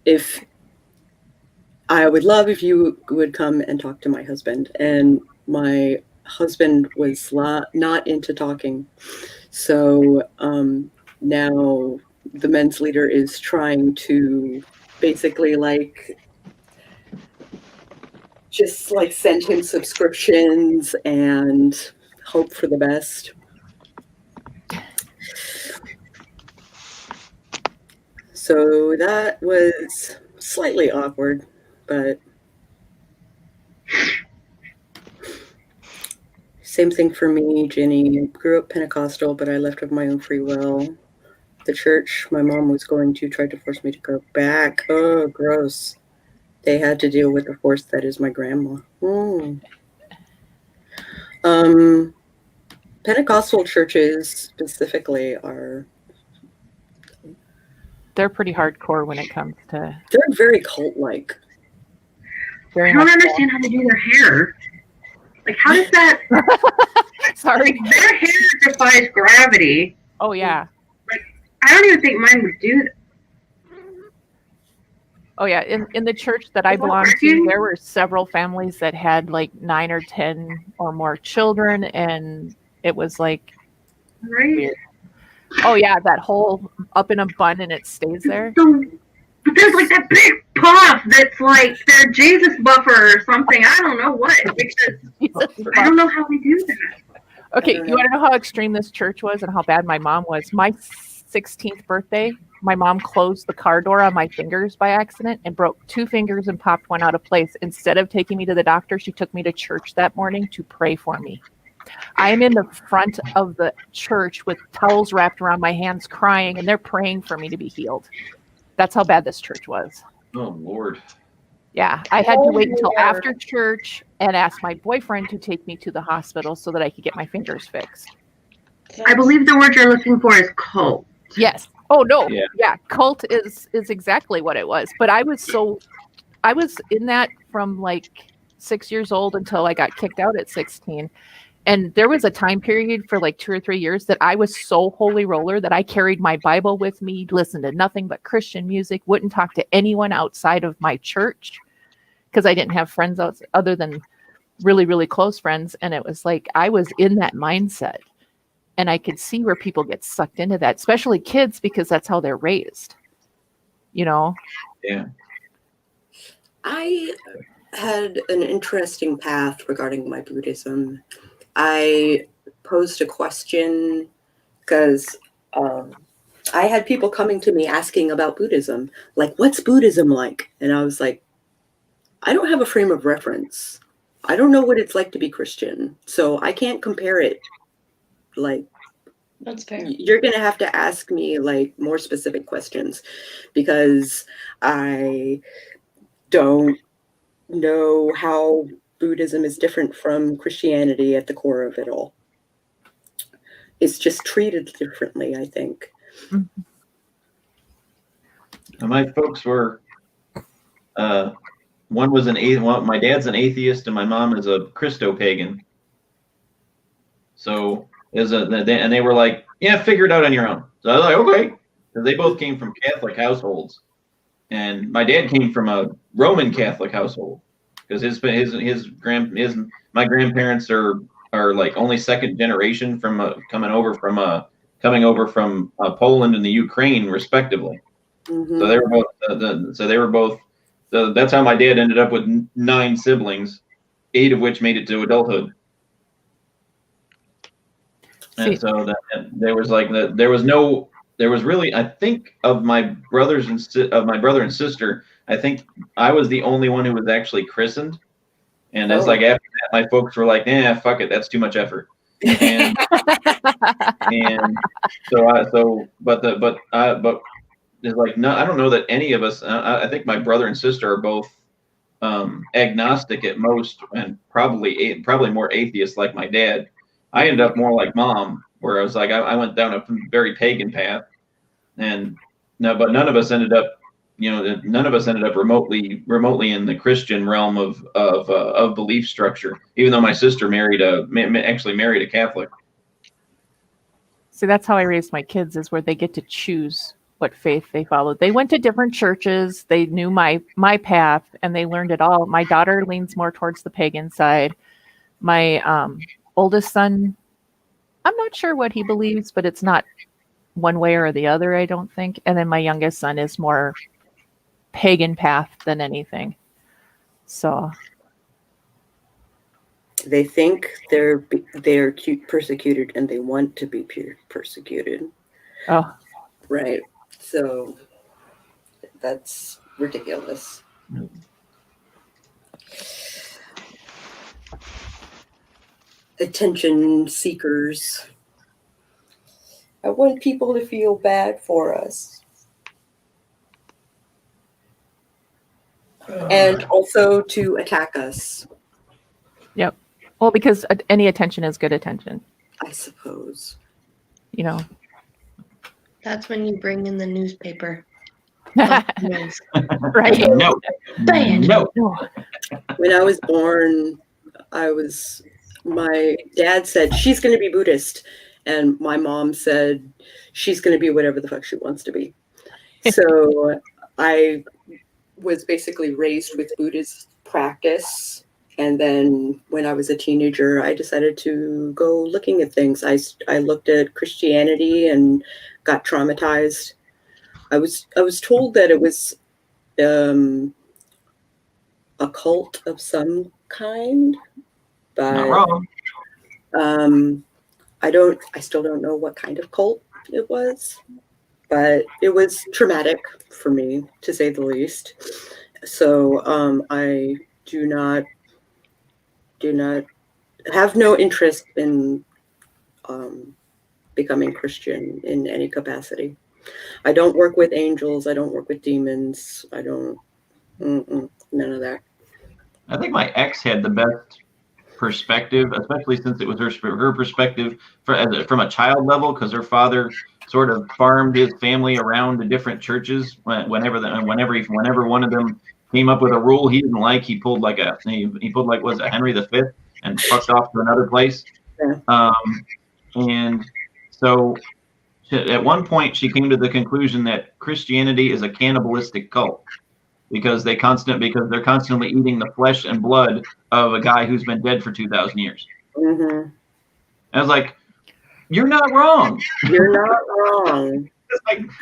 if I would love if you would come and talk to my husband, and my husband was not into talking, so now the men's leader is trying to basically like just like send him subscriptions and hope for the best. So that was slightly awkward, but same thing for me, Ginny. I grew up Pentecostal, but I left of my own free will. The church my mom was going to tried to force me to go back. Oh, gross. They had to deal with the force that is my grandma. Pentecostal churches specifically are... They're pretty hardcore when it comes to... They're very cult-like. I don't understand how they do their hair. Like, how does that... Sorry. Their hair defies gravity. Oh, yeah. Like, I don't even think mine would do that. Oh, yeah. In the church that I belonged to, there were several families that had like 9 or 10 or more children, and it was like... Right? Weird. Oh, yeah, that whole up in a bun and it stays there. But there's like that big puff that's like their Jesus buffer or something. I don't know what, because I don't know how they do that. Okay, you want to know how extreme this church was and how bad my mom was? My 16th birthday, my mom closed the car door on my fingers by accident and broke 2 fingers and popped one out of place. Instead of taking me to the doctor, she took me to church that morning to pray for me. I'm in the front of the church with towels wrapped around my hands crying, and they're praying for me to be healed. That's how bad this church was. Oh, Lord. Yeah, I had to wait until after church and ask my boyfriend to take me to the hospital so that I could get my fingers fixed. I believe the word you're looking for is cult. Yes. Oh, no. Yeah. Yeah, cult is exactly what it was. But I was in that from like 6 years old until I got kicked out at 16. And there was a time period for like 2 or 3 years that I was so holy roller that I carried my Bible with me, listened to nothing but Christian music, wouldn't talk to anyone outside of my church because I didn't have friends other than really, really close friends. And it was like I was in that mindset. And I could see where people get sucked into that, especially kids, because that's how they're raised. You know? Yeah. I had an interesting path regarding my Buddhism. I posed a question because I had people coming to me asking about Buddhism, like, what's Buddhism like? And I was like, I don't have a frame of reference. I don't know what it's like to be Christian, so I can't compare it. Like, that's fair. You're going to have to ask me like more specific questions because I don't know how Buddhism is different from Christianity at the core of it all. It's just treated differently, I think. Mm-hmm. My folks were, one was my dad's an atheist and my mom is a Christo-pagan. So and they were like, yeah, figure it out on your own. So I was like, okay. Because they both came from Catholic households. And my dad came from a Roman Catholic household. Because my grandparents are like only second generation from coming over from Poland and the Ukraine respectively. Mm-hmm. So they were both. That's how my dad ended up with 9 siblings, 8 of which made it to adulthood. And so there was really, I think of my brother and sister, I think I was the only one who was actually christened. And that's like after that, my folks were like, fuck it, that's too much effort. And but it's like, no, I don't know that any of us, I think my brother and sister are both agnostic at most, and probably more atheist like my dad. I ended up more like Mom, where I was like, I went down a very pagan path, and no, but none of us ended up, remotely in the Christian realm of belief structure. Even though my sister actually married a Catholic. So that's how I raised my kids, is where they get to choose what faith they followed. They went to different churches. They knew my path, and they learned it all. My daughter leans more towards the pagan side. My oldest son, I'm not sure what he believes, but it's not one way or the other, I don't think. And then my youngest son is more pagan path than anything. So They think they're persecuted, and they want to be persecuted. Oh, right. So that's ridiculous. Attention seekers. I want people to feel bad for us. And also to attack us. yep. Well, because any attention is good attention. I suppose. That's when you bring in the newspaper. Right. No. No. When I was born, my dad said, she's going to be Buddhist. And my mom said, she's going to be whatever the fuck she wants to be. So I was basically raised with Buddhist practice. And then when I was a teenager, I decided to go looking at things. I looked at Christianity and got traumatized. I was told that it was a cult of some kind, Not but wrong. I still don't know what kind of cult it was, but it was traumatic for me, to say the least. So I do not have no interest in becoming Christian in any capacity. I don't work with angels. I don't work with demons. I don't, none of that. I think my ex had the best perspective, especially since it was her perspective from a child level, because her father sort of farmed his family around to different churches. Whenever one of them came up with a rule he didn't like, he pulled like was it Henry V and fucked off to another place. Yeah. And so at one point she came to the conclusion that Christianity is a cannibalistic cult because they're constantly eating the flesh and blood of a guy who's been dead for 2,000 years. Mm-hmm. I was like, you're not wrong. You're not wrong.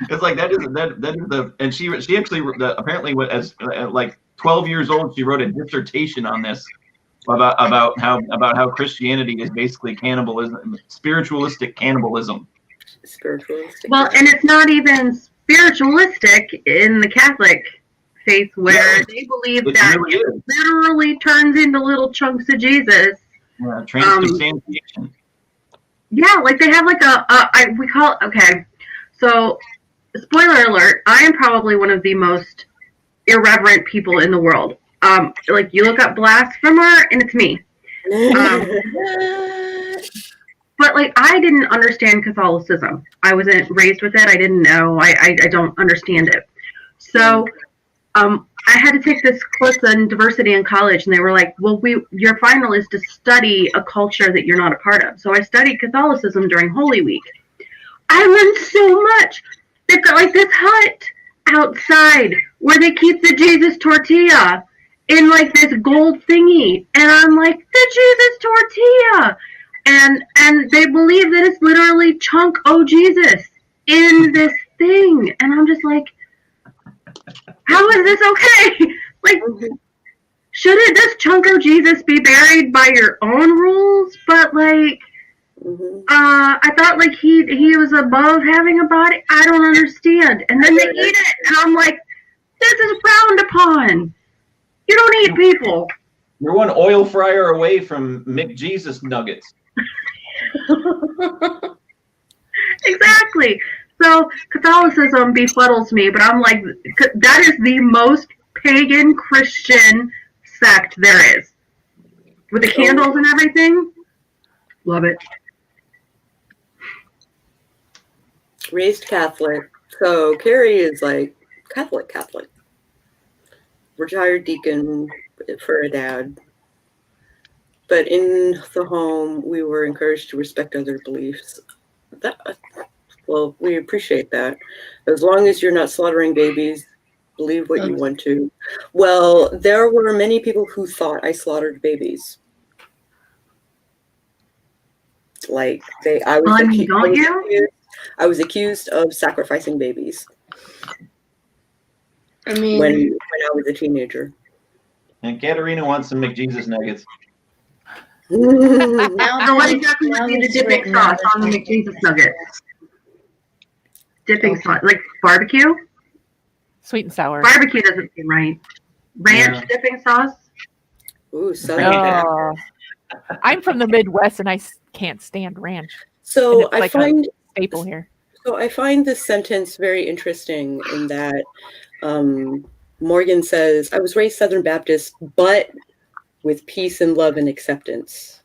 It's like that is the, and she actually apparently as like 12 years old, she wrote a dissertation on this about how Christianity is basically cannibalism, spiritualistic cannibalism. Well, and it's not even spiritualistic in the Catholic faith, where they believe that it literally turns into little chunks of Jesus. Yeah, transubstantiation. Yeah, like they have like we call it, okay. So, spoiler alert, I am probably one of the most irreverent people in the world. Like you look up blasphemer and it's me. But like I didn't understand Catholicism. I wasn't raised with it. I didn't know. I don't understand it. So I had to take this course in diversity in college, and they were like, well, your final is to study a culture that you're not a part of. So I studied Catholicism during Holy Week. I learned so much. They've got like this hut outside where they keep the Jesus tortilla in like this gold thingy. And I'm like, the Jesus tortilla. And they believe that it's literally chunk o' Jesus in this thing. And I'm just like, how is this okay? Like, shouldn't this chunk of Jesus be buried by your own rules? But like, I thought like he was above having a body. I don't understand. And then they eat it, and I'm like, this is frowned upon. You don't eat people. You're one oil fryer away from McJesus nuggets. Exactly. So Catholicism befuddles me, but I'm like, that is the most pagan Christian respect there is. With the candles and everything. Love it. Raised Catholic. So Carrie is like Catholic. Retired deacon for a dad. But in the home, we were encouraged to respect other beliefs. Well, we appreciate that. As long as you're not slaughtering babies, believe what you want to. Well, there were many people who thought I slaughtered babies. Like I was accused of sacrificing babies. I mean, when I was a teenager. And Katerina wants some McJesus nuggets. So what exactly would be the dipping sauce on the McJesus nuggets? Dipping sauce, like barbecue? Sweet and sour. Barbecue doesn't seem right. Ranch dipping sauce? Ooh, Southern. I'm from the Midwest and I can't stand ranch. So I find a staple here. So I find this sentence very interesting in that Morgan says, "I was raised Southern Baptist, but with peace and love and acceptance,"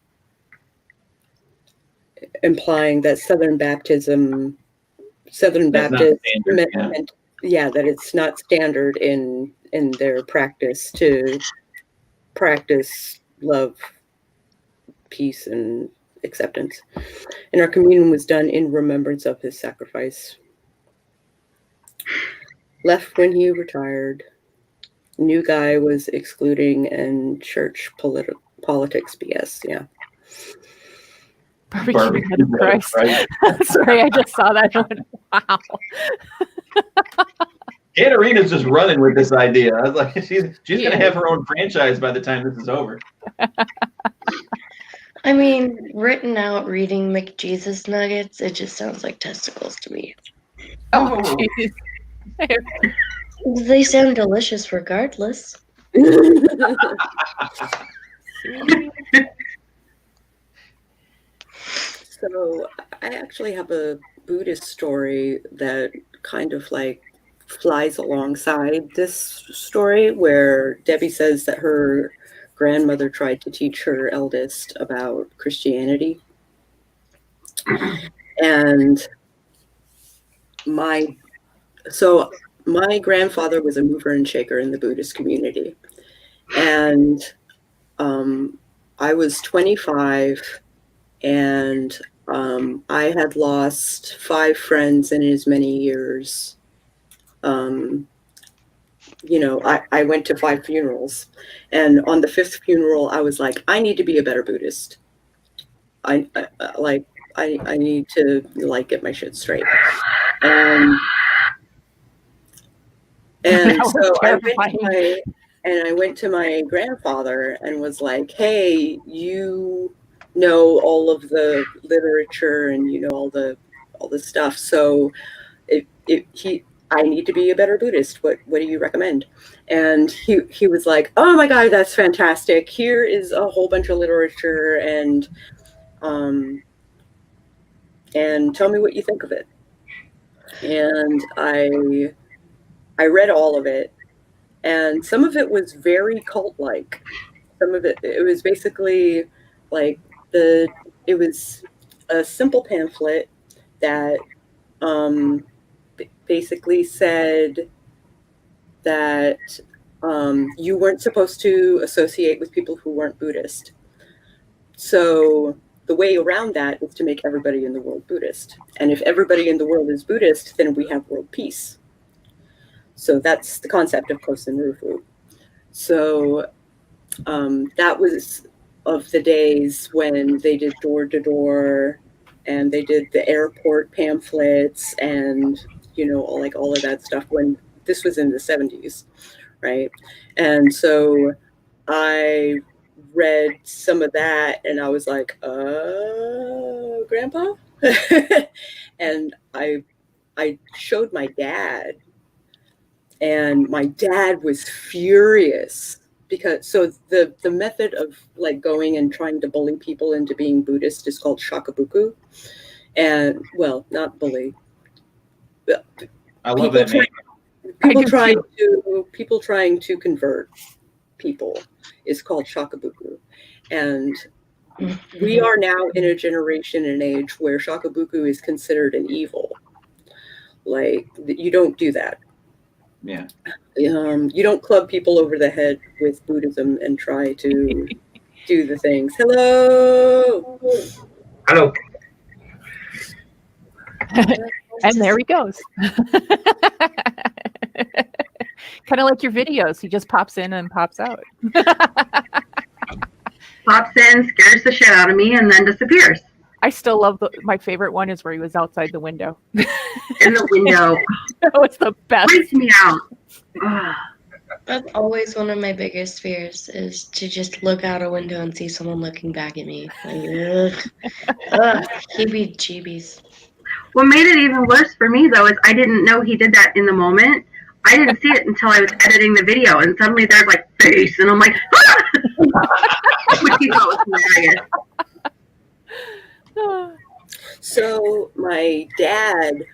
implying that Southern Baptist meant, that it's not standard in their practice to practice love, peace, and acceptance. And our communion was done in remembrance of his sacrifice. Left when he retired. New guy was excluding and church politics BS. Yeah. Barbecue of Christ. Sorry, I just saw that one. Wow. Katerina's just running with this idea. I was like, she's going to have her own franchise by the time this is over. I mean, written out reading McJesus nuggets, it just sounds like testicles to me. Oh, jeez. They sound delicious regardless. So I actually have a Buddhist story that kind of like flies alongside this story, where Debbie says that her grandmother tried to teach her eldest about Christianity. And my grandfather was a mover and shaker in the Buddhist community. And I was 25, and I had lost 5 friends in as many years. I went to 5 funerals, and on the 5th funeral, I was like, I need to be a better Buddhist. I need to get my shit straight. And so I went to my grandfather and was like, hey, you know all of the literature and you know all the stuff. So I need to be a better Buddhist. What do you recommend? And he was like, oh my God, that's fantastic. Here is a whole bunch of literature and tell me what you think of it. And I read all of it, and some of it was very cult-like. Some of it was basically like it was a simple pamphlet that basically said that you weren't supposed to associate with people who weren't Buddhist. So the way around that is to make everybody in the world Buddhist. And if everybody in the world is Buddhist, then we have world peace. So that's the concept of Kosen Rufu. So that was of the days when they did door-to-door, and they did the airport pamphlets and, all of that stuff, when this was in the 70s, right? And so I read some of that and I was like, Grandpa? And I showed my dad, and my dad was furious because the method of going and trying to bully people into being Buddhist is called shakabuku. And not bully. I love that name. People trying to convert people. is called Shakabuku. And we are now in a generation and age where Shakabuku is considered an evil. Like, you don't do that. Yeah. You don't club people over the head with Buddhism and try to do the things. Hello. Hello. And there he goes. Kind of like your videos. He just pops in and pops out. Pops in, scares the shit out of me, and then disappears. I still love my favorite one is where he was outside the window. In the window. That was the best. Freaks me out. Ugh. That's always one of my biggest fears, is to just look out a window and see someone looking back at me. Like, ugh, heebie-jeebies. What made it even worse for me, though, is I didn't know he did that in the moment. I didn't see it until I was editing the video, and suddenly there's like face, and I'm like, ah! Which he thought was hilarious. So my dad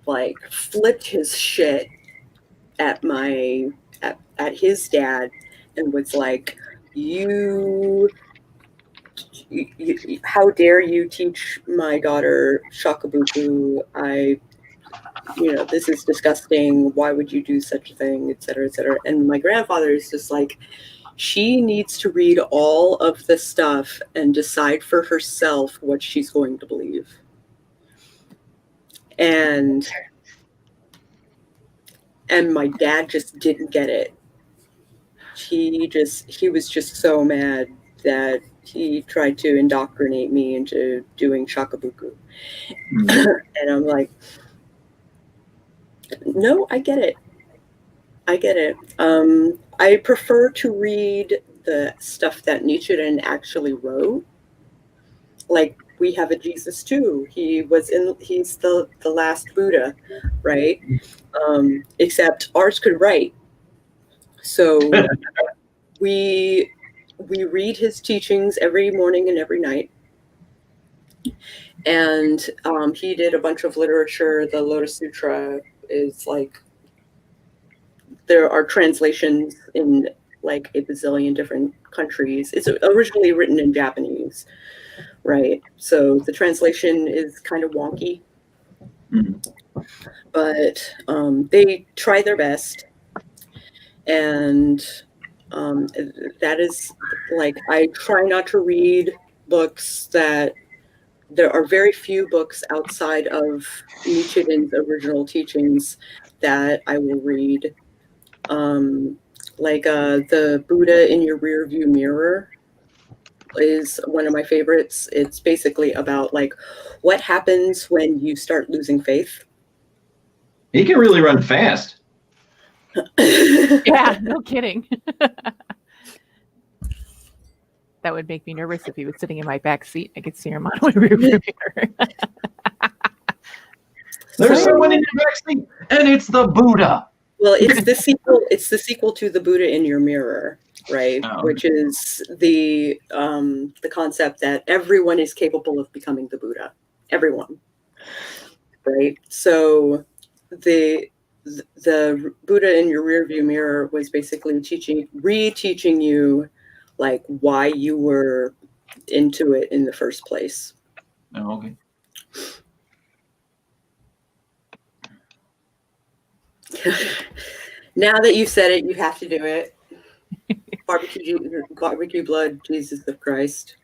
like flipped his shit at his dad and was like, you how dare you teach my daughter Shakabuku? This is disgusting. Why would you do such a thing, et cetera, et cetera. And my grandfather is just like, she needs to read all of the stuff and decide for herself what she's going to believe. And my dad just didn't get it. He was just so mad that he tried to indoctrinate me into doing Shakabuku. And I'm like, no, I get it. I prefer to read the stuff that Nichiren actually wrote. Like, we have a Jesus too. He's the last Buddha, right? Except ours could write. So we read his teachings every morning and every night. And he did a bunch of literature. The Lotus Sutra is like, there are translations in like a bazillion different countries. It's originally written in Japanese, right? So the translation is kind of wonky, but they try their best. And that is like, I try not to read books that, there are very few books outside of Nichiren's original teachings that I will read. The Buddha in Your Rearview Mirror is one of my favorites. It's basically about like what happens when you start losing faith. He can really run fast. Yeah, no kidding. That would make me nervous if he was sitting in my back seat. I could see him on my rearview mirror. There's someone in your back seat, and it's the Buddha. Well, it's the sequel. It's the sequel to The Buddha in Your Mirror, right? Oh. Which is the concept that everyone is capable of becoming the Buddha. Everyone, right? So the Buddha in Your Rearview Mirror was basically reteaching you like why you were into it in the first place. Oh, okay. Now that you've said it, you have to do it. Barbecue blood, Jesus of Christ.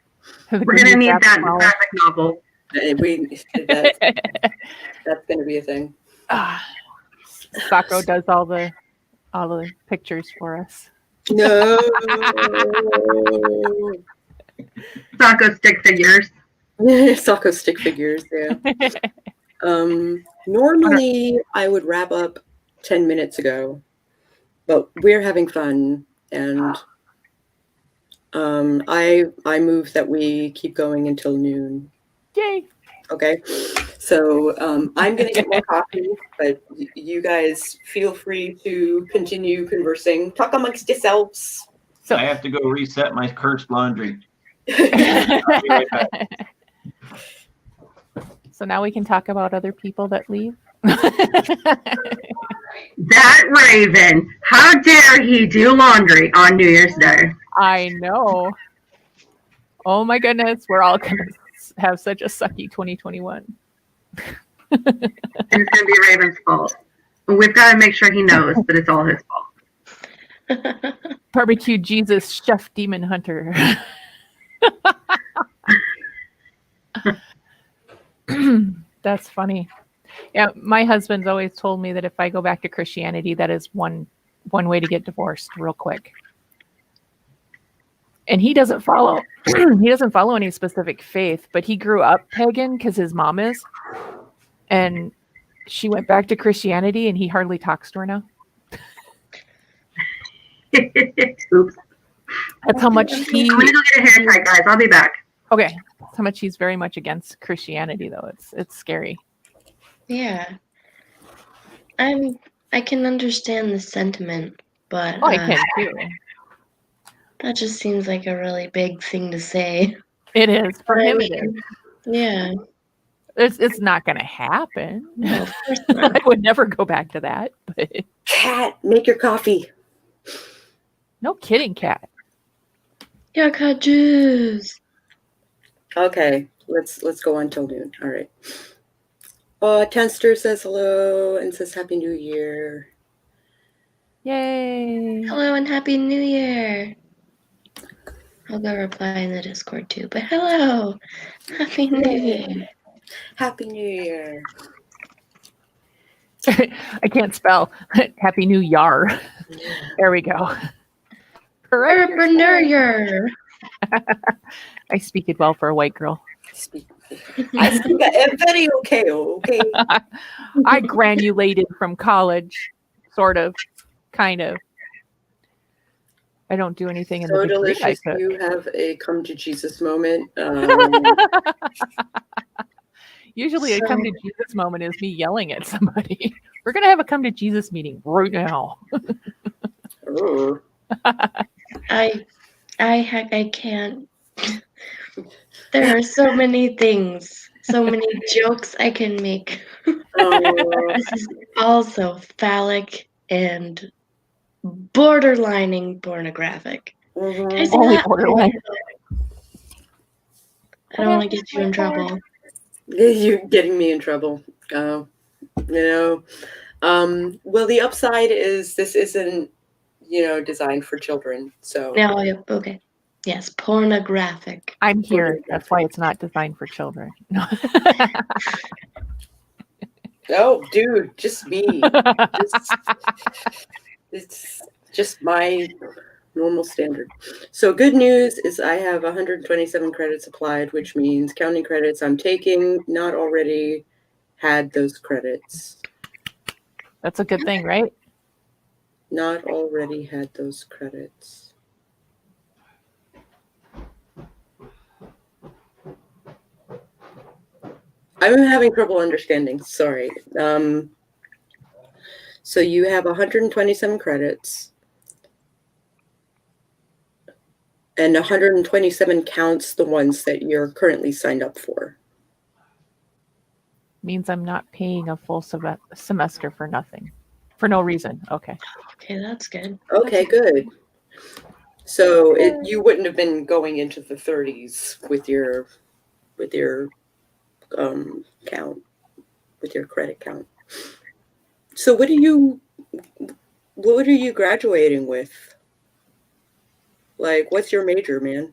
We're gonna need that graphic novel. That's gonna be a thing. Sako does all the pictures for us. No. Sako stick figures. Sako stick figures, yeah. Normally I would wrap up 10 minutes ago, but we're having fun, and I move that we keep going until noon. Yay! Okay, so I'm gonna get more coffee, but you guys feel free to continue conversing. Talk amongst yourselves. So I have to go reset my cursed laundry. I'll be right back. So now we can talk about other people that leave. That Raven. How dare he do laundry on New Year's Day? I know. Oh my goodness, we're all gonna have such a sucky 2021. And it's going to be Raven's fault. We've got to make sure he knows that it's all his fault. Barbecue Jesus, Chef Demon Hunter. That's funny. Yeah, my husband's always told me that if I go back to Christianity, that is one way to get divorced real quick. And he doesn't follow any specific faith, but he grew up pagan because his mom is. And she went back to Christianity and he hardly talks to her now. Oops. That's how much he... I'm going to go get a haircut, guys. I'll be back. Okay. That's how much he's very much against Christianity, though. It's scary. Yeah. I can understand the sentiment, but Oh, I can too. that just seems like a really big thing to say. It is. For But I him, it mean, is. yeah. It's not going to happen. No, of course not. I would never go back to that. But Cat, make your coffee. no kidding, Kat. Yeah, got juice. Okay, let's go on till noon. All right. Tenster says hello and says Happy New Year. Yay. Hello and Happy New Year. I'll go reply in the Discord too. But hello. Happy New Year. Happy New Year. I can't spell. Happy New Yar. There we go. Correct. Entrepreneur. I speak it well for a white girl. I speak very okay. I granulated from college, sort of, kind of. I don't do anything in So the degree I delicious. took. You have a come to Jesus moment. Usually a come to Jesus moment is me yelling at somebody. We're going to have a come to Jesus meeting right now. I can't. There are so many things, so many jokes I can make. This is also phallic and borderlining pornographic. Can I say Only that? borderline. I don't want to get you in trouble. You're getting me in trouble. Well, the upside is this isn't, designed for children. So No, okay. Yes, pornographic. I'm here. That's why it's not designed for children. oh, dude, just me. It's just my normal standard. So good news is I have 127 credits applied, which means counting credits I'm taking, not already had those credits. That's a good thing, right? Not already had those credits. I'm having trouble understanding. Sorry. So you have 127 credits. And 127 counts the ones that you're currently signed up for. Means I'm not paying a full semester for nothing. For no reason. Okay. Okay, that's good. Okay, good. So you wouldn't have been going into the 30s with your count, with your credit count. So what are you graduating with? Like, what's your major, man?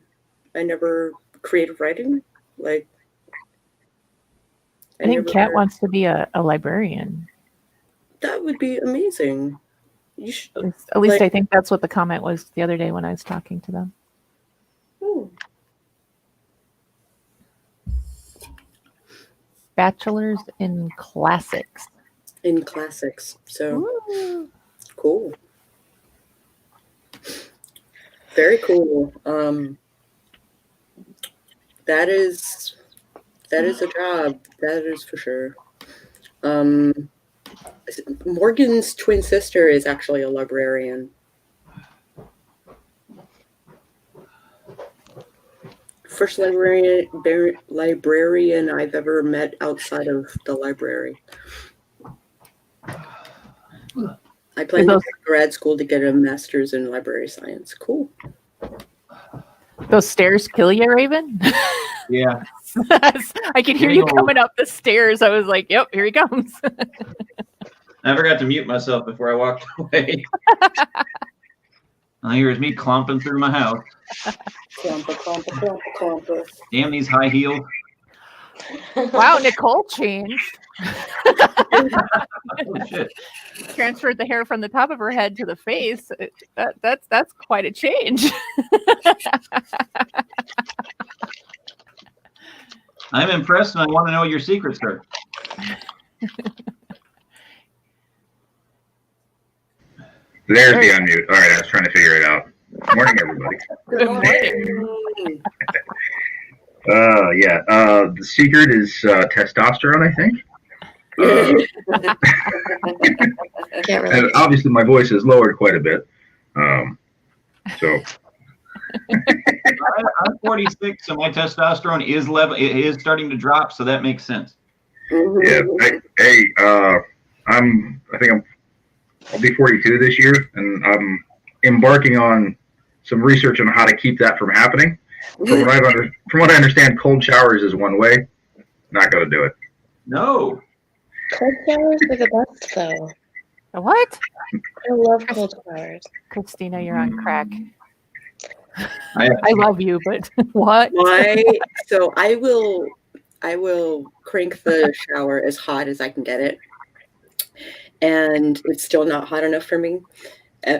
Creative writing? Like, I think Kat wants to be a librarian. That would be amazing. You should, at least I think that's what the comment was the other day when I was talking to them. Ooh. Bachelor's in classics. In classics. So Ooh. Cool. Very cool. That is a job. That is for sure. Morgan's twin sister is actually a librarian. First librarian I've ever met outside of the library. I plan to go to grad school to get a master's in library science. Cool. Those stairs kill you, Raven? Yeah. I can hear you coming up the stairs. I was like, yep, here he comes. I forgot to mute myself before I walked away. All I hear is me clomping through my house. Clompa. Damn these high heels. Wow, Nicole changed. Oh, shit. Transferred the hair from the top of her head to the face. That's quite a change. I'm impressed, and I want to know what your secrets are. There's the unmute. All right, I was trying to figure it out. Morning, everybody. Good morning. The secret is testosterone, I think. Can't really. And obviously, my voice is lowered quite a bit. So I'm 46, so my testosterone is starting to drop, so that makes sense. yeah, I'll be 42 this year, and I'm embarking on some research on how to keep that from happening. From what I understand, cold showers is one way. Not going to do it. No. Cold showers are the best, though. What? I love cold showers. Christina, you're on crack. I love you, but what? So I will crank the shower as hot as I can get it, and it's still not hot enough for me.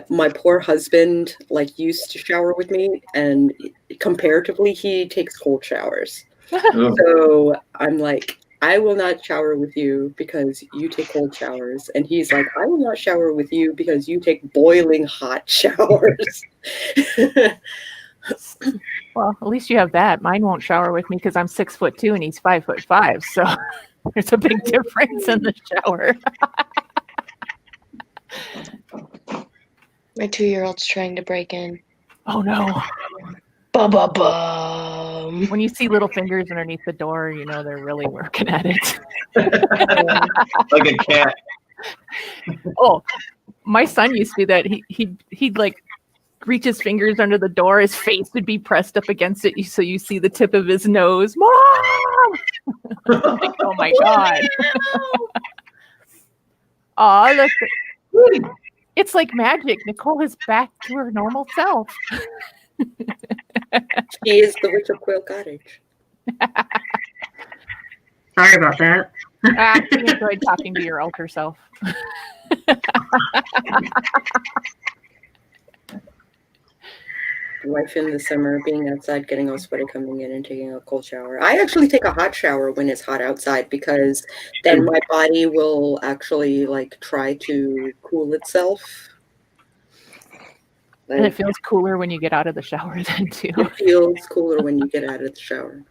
My poor husband used to shower with me, and comparatively he takes cold showers. So I'm like, I will not shower with you because you take cold showers. And he's like, I will not shower with you because you take boiling hot showers. Well, at least you have that. Mine won't shower with me because I'm 6'2" and he's 5'5". So there's a big difference in the shower. My 2-year-old's trying to break in. Oh no. Ba-ba-bum. When you see little fingers underneath the door, you know they're really working at it. like a cat. Oh, my son used to be that. He'd reach his fingers under the door. His face would be pressed up against it, so you see the tip of his nose. Mom! Like, oh my god! Oh, look! It's like magic. Nicole is back to her normal self. She is the Witch of Quail Cottage. Sorry about that. I enjoyed talking to your alter self. Life in the summer, being outside, getting all sweaty, coming in and taking a cold shower. I actually take a hot shower when it's hot outside because then my body will actually try to cool itself. And it feels cooler when you get out of the shower then too. It feels cooler when you get out of the shower.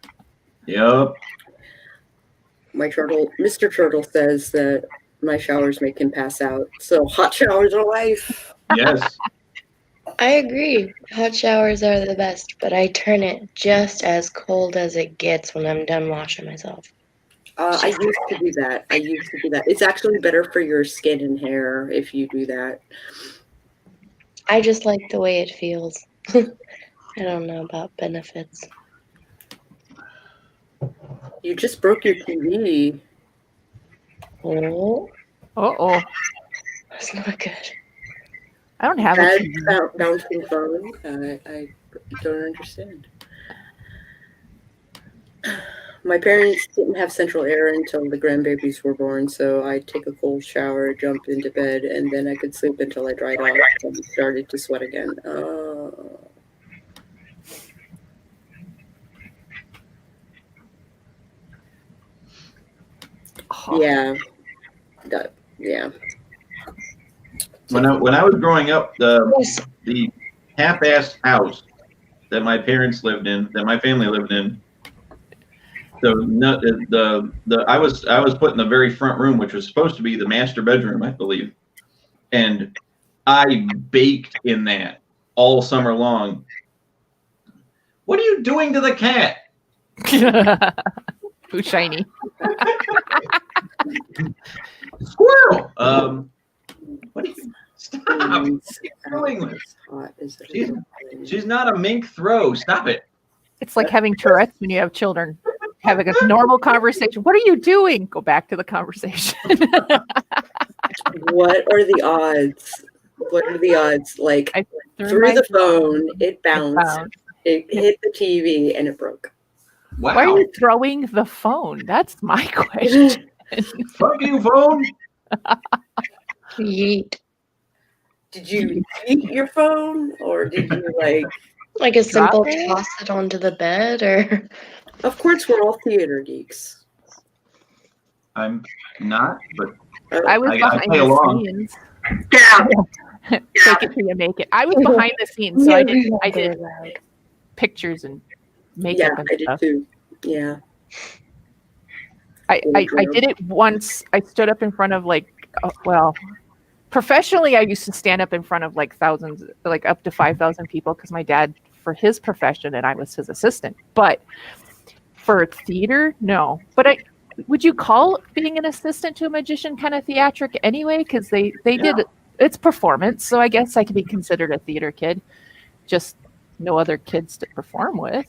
Yep. Mr. Turtle says that my showers make him pass out. So hot showers are life. Yes. I agree. Hot showers are the best, but I turn it just as cold as it gets when I'm done washing myself. I used to do that. It's actually better for your skin and hair if you do that. I just like the way it feels. I don't know about benefits. You just broke your TV. Oh, Uh-oh. that's not good. I don't have Bad it. bouncing phone. I don't understand. My parents didn't have central air until the grandbabies were born, so I'd take a cold shower, jump into bed, and then I could sleep until I dried off and started to sweat again. Yeah. Yeah. When I was growing up, the half-assed house that my parents lived in, that my family lived in, I was put in the very front room, which was supposed to be the master bedroom, I believe, and I baked in that all summer long. What are you doing to the cat? Who's shiny? Squirrel. What are you phones doing out this? as hot as it She's, is. she's not a mink throw. Stop it. It's like having Tourette's when you have children. Having a normal conversation. What are you doing? Go back to the conversation. What are the odds? What are the odds? Like I through the phone, it bounced, bounced. it hit the TV, and it broke. Wow. Why are you throwing the phone? That's my question. Fuck you, phone. Yeet. Did you eat your phone, or did you like? Like a simple Drop it? toss it onto the bed, or Of course, we're all theater geeks. I'm not, but I was I behind play the along. scenes. Get out. Take it till you make it. I was behind the scenes, so I did pictures and makeup Yeah, and I did stuff. too. Yeah. I did it once. I stood up in front of professionally, I used to stand up in front of like thousands, like up to 5,000 people because my dad, for his profession, and I was his assistant. But for theater, no. But would you call being an assistant to a magician kind of theatric anyway? Because they did it's performance, so I guess I could be considered a theater kid. Just no other kids to perform with.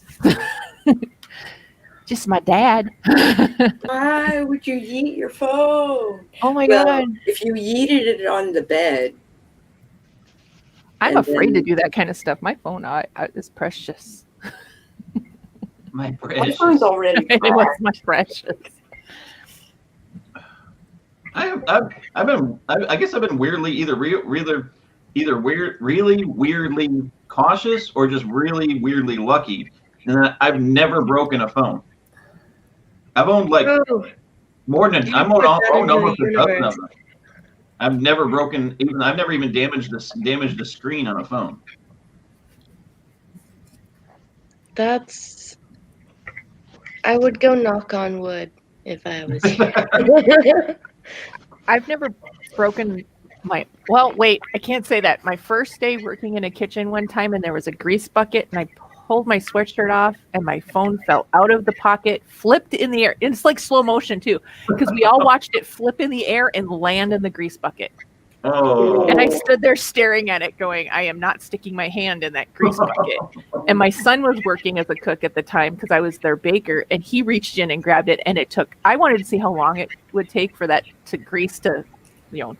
Just my dad. Why would you yeet your phone? Oh my Well, God. if you yeeted it on the bed, I'm and afraid to then- do that kind of stuff. My phone is precious. My my precious. phone's already It was much precious. I guess I've been weirdly really weirdly cautious or just really weirdly lucky. And I've never broken a phone. I've owned like more than You I'm put on that into almost the a dozen universe. of them. I've never even damaged the screen on a phone. I would go knock on wood if I was you. I've never broken wait, I can't say that. My first day working in a kitchen one time, and there was a grease bucket, and I pulled my sweatshirt off, and my phone fell out of the pocket, flipped in the air. It's like slow motion too, because we all watched it flip in the air and land in the grease bucket. Oh. And I stood there staring at it going, I am not sticking my hand in that grease bucket. And my son was working as a cook at the time because I was their baker, and he reached in and grabbed it, and I wanted to see how long it would take for that grease to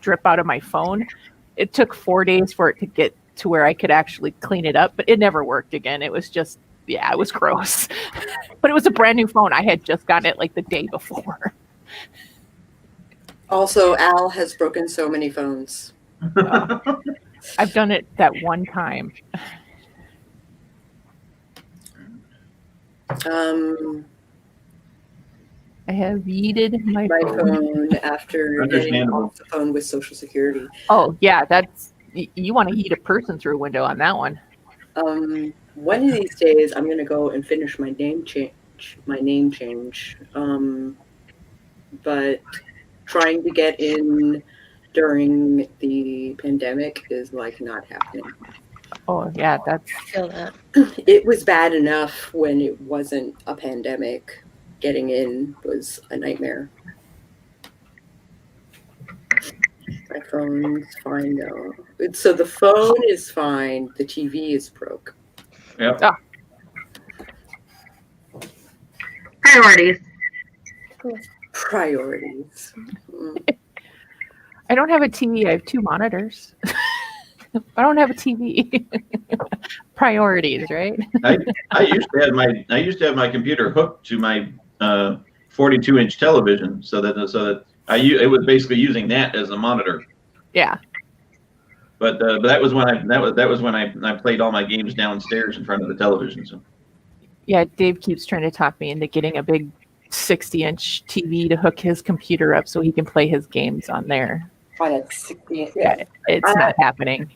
drip out of my phone. It took 4 days for it to get to where I could actually clean it up, but it never worked again. It was just, it was gross. But it was a brand new phone. I had just gotten it like the day before. Also, Al has broken so many phones. I've done it that one time. I have yeeted my phone after getting Understandable. off the phone with Social Security. Oh yeah, you want to yeet a person through a window on that one. One of these days, I'm gonna go and finish my name change. But trying to get in during the pandemic is like not happening. Oh yeah, I feel that. It was bad enough when it wasn't a pandemic. Getting in was a nightmare. My phone's fine though. So the phone is fine. The TV is broke. Yep. Priorities. Priorities. I don't have a TV. I have 2 monitors. I don't have a TV. Priorities, right? I used to have my computer hooked to my 42-inch television, so that it was basically using that as a monitor. Yeah. But that was when I played all my games downstairs in front of the television. So. Yeah, Dave keeps trying to talk me into getting a big 60-inch TV to hook his computer up so he can play his games on there. On a 60. Yeah, it's not happening.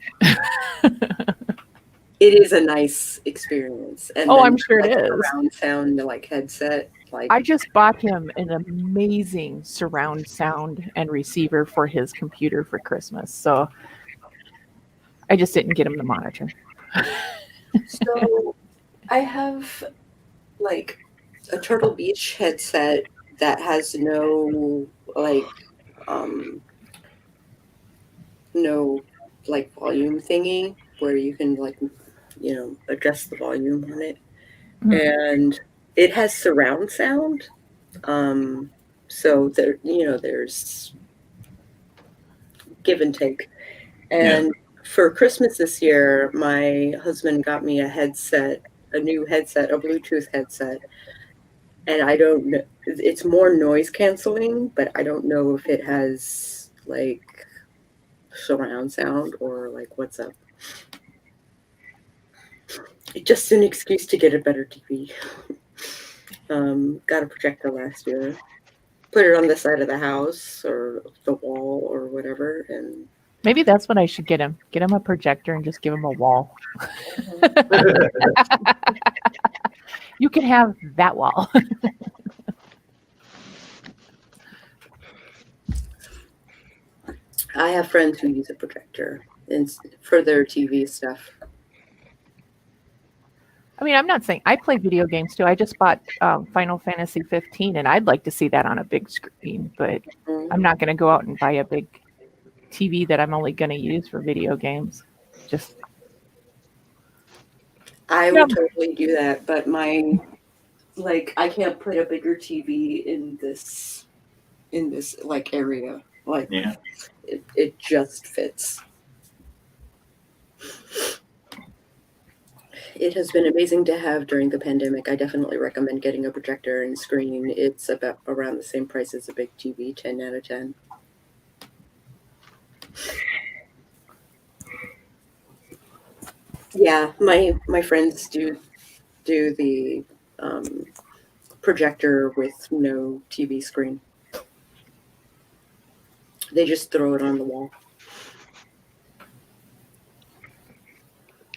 It is a nice experience. And Oh, then, I'm sure it like, is. Surround sound, like headset. Like I just bought him an amazing surround sound and receiver for his computer for Christmas. So I just didn't get him the monitor. So I have like a Turtle Beach headset that has no like volume thingy where you can like, adjust the volume on it. And it has surround sound. So there's give and take. And for Christmas this year, my husband got me a new headset, a Bluetooth headset. And I don't know, it's more noise canceling, but I don't know if it has like surround sound or like what's up. It's just an excuse to get a better TV. Got a projector last year. Put it on the side of the house or the wall or whatever, and Maybe that's what I should get him. Get him a projector and just give him a wall. You can have that wall. I have friends who use a projector for their TV stuff. I mean, I'm not saying I play video games too. I just bought Final Fantasy 15, and I'd like to see that on a big screen, but I'm not going to go out and buy a big TV that I'm only going to use for video games. I would totally do that, but I can't put a bigger TV in this like area. Like, it just fits. It has been amazing to have during the pandemic. I definitely recommend getting a projector and screen. It's about around the same price as a big TV, 10 out of 10. Yeah, my friends do the projector with no TV screen. They just throw it on the wall.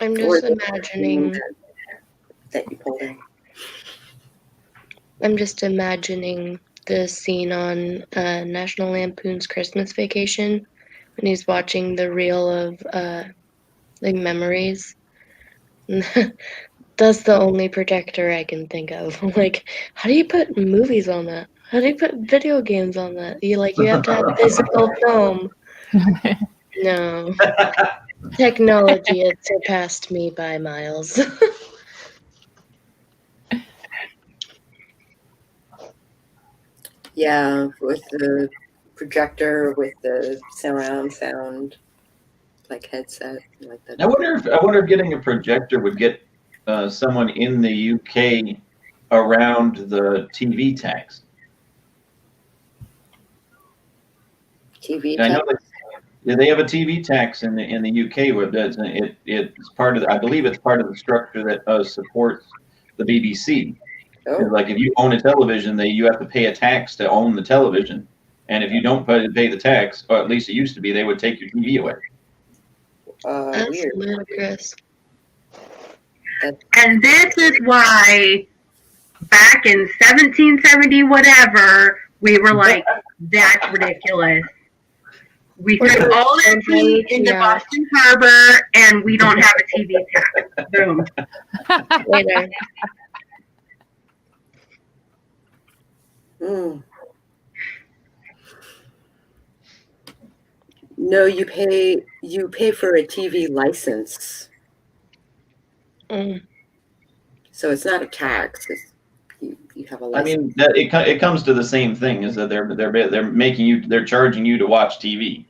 I'm just imagining that you pull in. I'm just imagining the scene on National Lampoon's Christmas Vacation when he's watching the reel of like memories. That's the only projector I can think of. Like, how do you put movies on that? How do you put video games on that? You have to have physical film. No. Technology had surpassed me by miles. Yeah, with the projector, with the surround sound, like headset, like that. I wonder if getting a projector would get someone in the UK around the TV tax. TV I tax? know they have a TV tax in the UK where it's part of I believe it's part of the structure that supports the BBC. Oh. Like if you own a television, you have to pay a tax to own the television, and if you don't pay the tax, or at least it used to be, they would take your TV away. That's Weird. ludicrous. And this is why back in 1770 whatever, we were like, that's ridiculous. We threw all that tea into Boston Harbor, and we don't have a TV tax. Boom. Later. No, you pay for a TV license. So it's not a tax. You have a license. I mean, it comes to the same thing, is that they're charging you to watch TV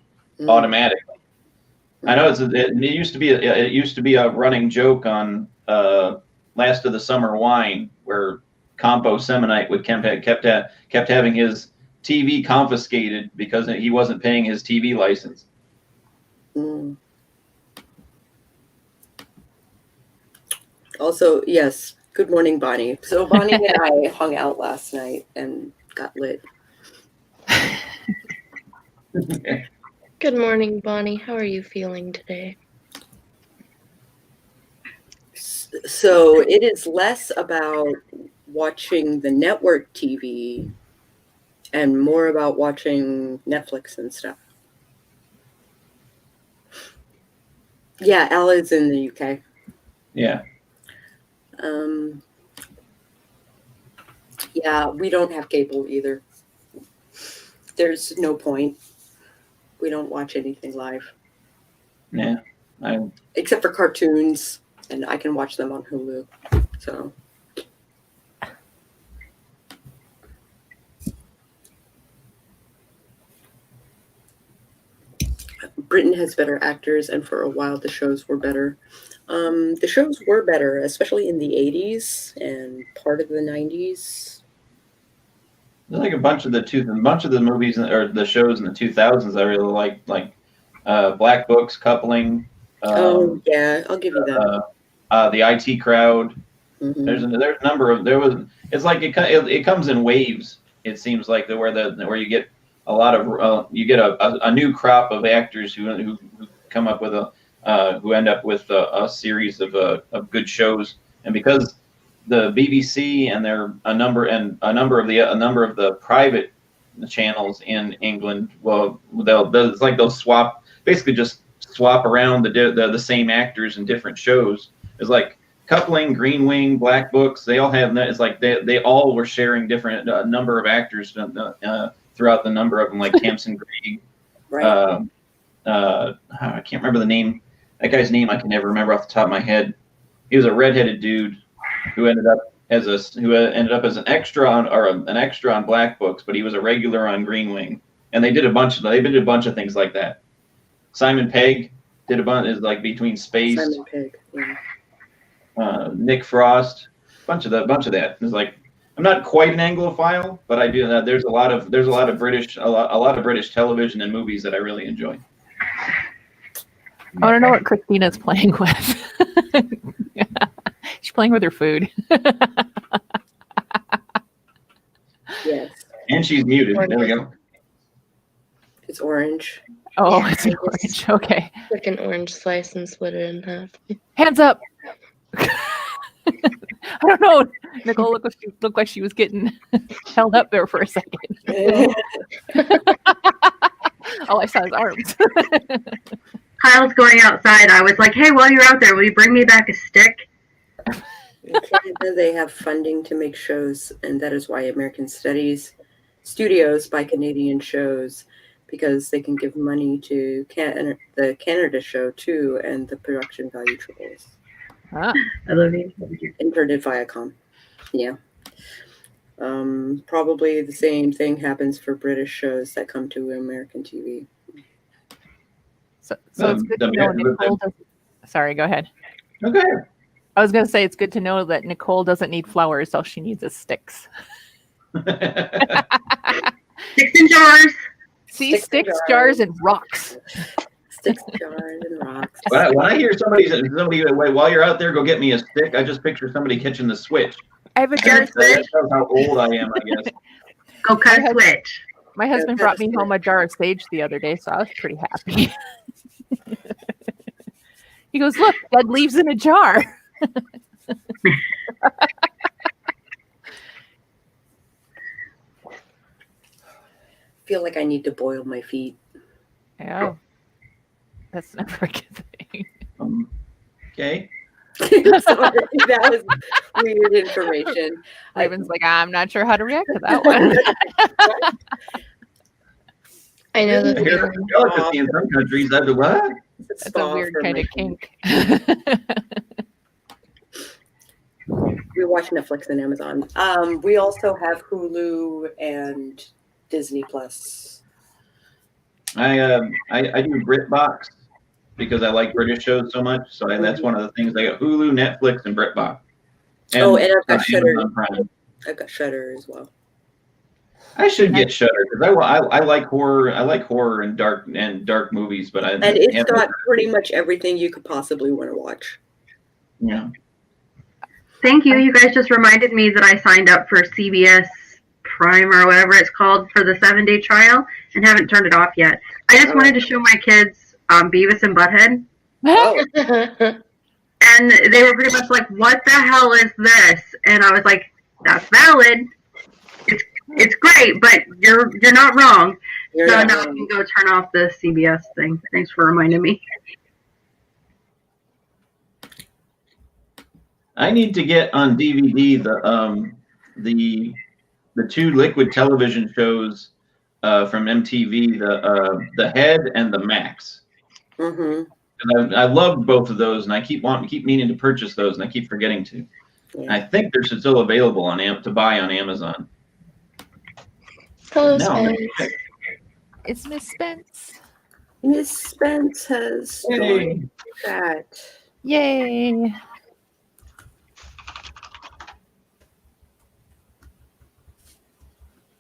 automatically. I know it used to be a running joke on Last of the Summer Wine, where Campo Semonite kept having his TV confiscated because he wasn't paying his TV license. Also, yes. Good morning, Bonnie. So Bonnie and I hung out last night and got lit. Good morning, Bonnie. How are you feeling today? So it is less about watching the network TV and more about watching Netflix and stuff. Yeah, Ella's in the UK. Yeah. Yeah, we don't have cable either. There's no point. We don't watch anything live. Yeah, except for cartoons, and I can watch them on Hulu. So. Britain has better actors, and for a while the shows were better. The shows were better, especially in the 80s and part of the 90s. there's like a bunch of the movies or the shows in the 2000s I really like Black Books, Coupling. Oh yeah, I'll give you that. The IT Crowd. Mhm. There's a number of It's like it comes in waves. It seems like where you get a lot of you get a new crop of actors who come up with who end up with a series of good shows, and because the BBC and a number of the private channels in England, well, it's like they'll just swap around the same actors in different shows. It's like Coupling, Green Wing, Black Books, they all have that. It's like they all were sharing different number of actors throughout the number of them, like Tamsin Greig. Right. I can't remember the name. That guy's name I can never remember off the top of my head. He was a redheaded dude who ended up as an extra on Black Books, but he was a regular on Green Wing. And they did a bunch of things like that. Simon Pegg did a bunch, is like between Spaced. Simon Pegg. Yeah. Nick Frost, bunch of that. It's like I'm not quite an Anglophile, but I do. There's a lot of British television and movies that I really enjoy. I want to know what Christina's playing with. She's playing with her food. Yes. And she's muted. There we go. It's orange. Oh, it's an orange. Okay. Like an orange slice and split it in half. Hands up. I don't know. Nicole looked like she was getting held up there for a second. All I saw his arms. Kyle's going outside. I was like, hey, while you're out there, will you bring me back a stick? In Canada, they have funding to make shows, and that is why American Studios buy Canadian shows, because they can give money to the Canada show too, and the production value triples. Ah. I love you. Imported Viacom. Yeah. Probably the same thing happens for British shows that come to American TV. So it's good to know Nicole doesn't. Sorry, go ahead. Okay. I was going to say it's good to know that Nicole doesn't need flowers. All she needs is sticks. Sticks and jars. See, sticks, jars, and rocks. Sticks, jars, and rocks. When I hear somebody while you're out there, go get me a stick, I just picture somebody catching the switch. I have a jar. That shows how old I am, I guess. Go cut a switch. My husband brought me home a jar of sage the other day, so I was pretty happy. He goes, "Look, dead leaves in a jar." Feel like I need to boil my feet. Yeah, that's never a good thing. Okay. Sorry, that was weird information. Ivan's like, I'm not sure how to react to that one. I know I the hear feeling. delicacy in some countries. That's a what? That's a weird kind of kink. We watch Netflix and Amazon. We also have Hulu and Disney Plus. I do BritBox because I like British shows so much. So that's one of the things. I got Hulu, Netflix, and BritBox. And I've got Shudder. Prime. I've got Shudder as well. I should get Shudder because I like horror. I like horror and dark movies, but and it's got pretty much everything you could possibly want to watch. Yeah. Thank you. You guys just reminded me that I signed up for CBS Prime or whatever it's called for the 7-day trial and haven't turned it off yet. I just wanted to show my kids Beavis and Butthead. Oh. And they were pretty much like, what the hell is this? And I was like, that's valid. It's great, but you're not wrong. So now I can go turn off the CBS thing. Thanks for reminding me. I need to get on DVD the two Liquid television shows from MTV, the Head and the Max. Mm-hmm. I love both of those, and I keep meaning to purchase those, and I keep forgetting to. Yeah. I think they're still available to buy on Amazon. Hello, No, Spence. It's Miss Spence. Miss Spence has joined that. Yay.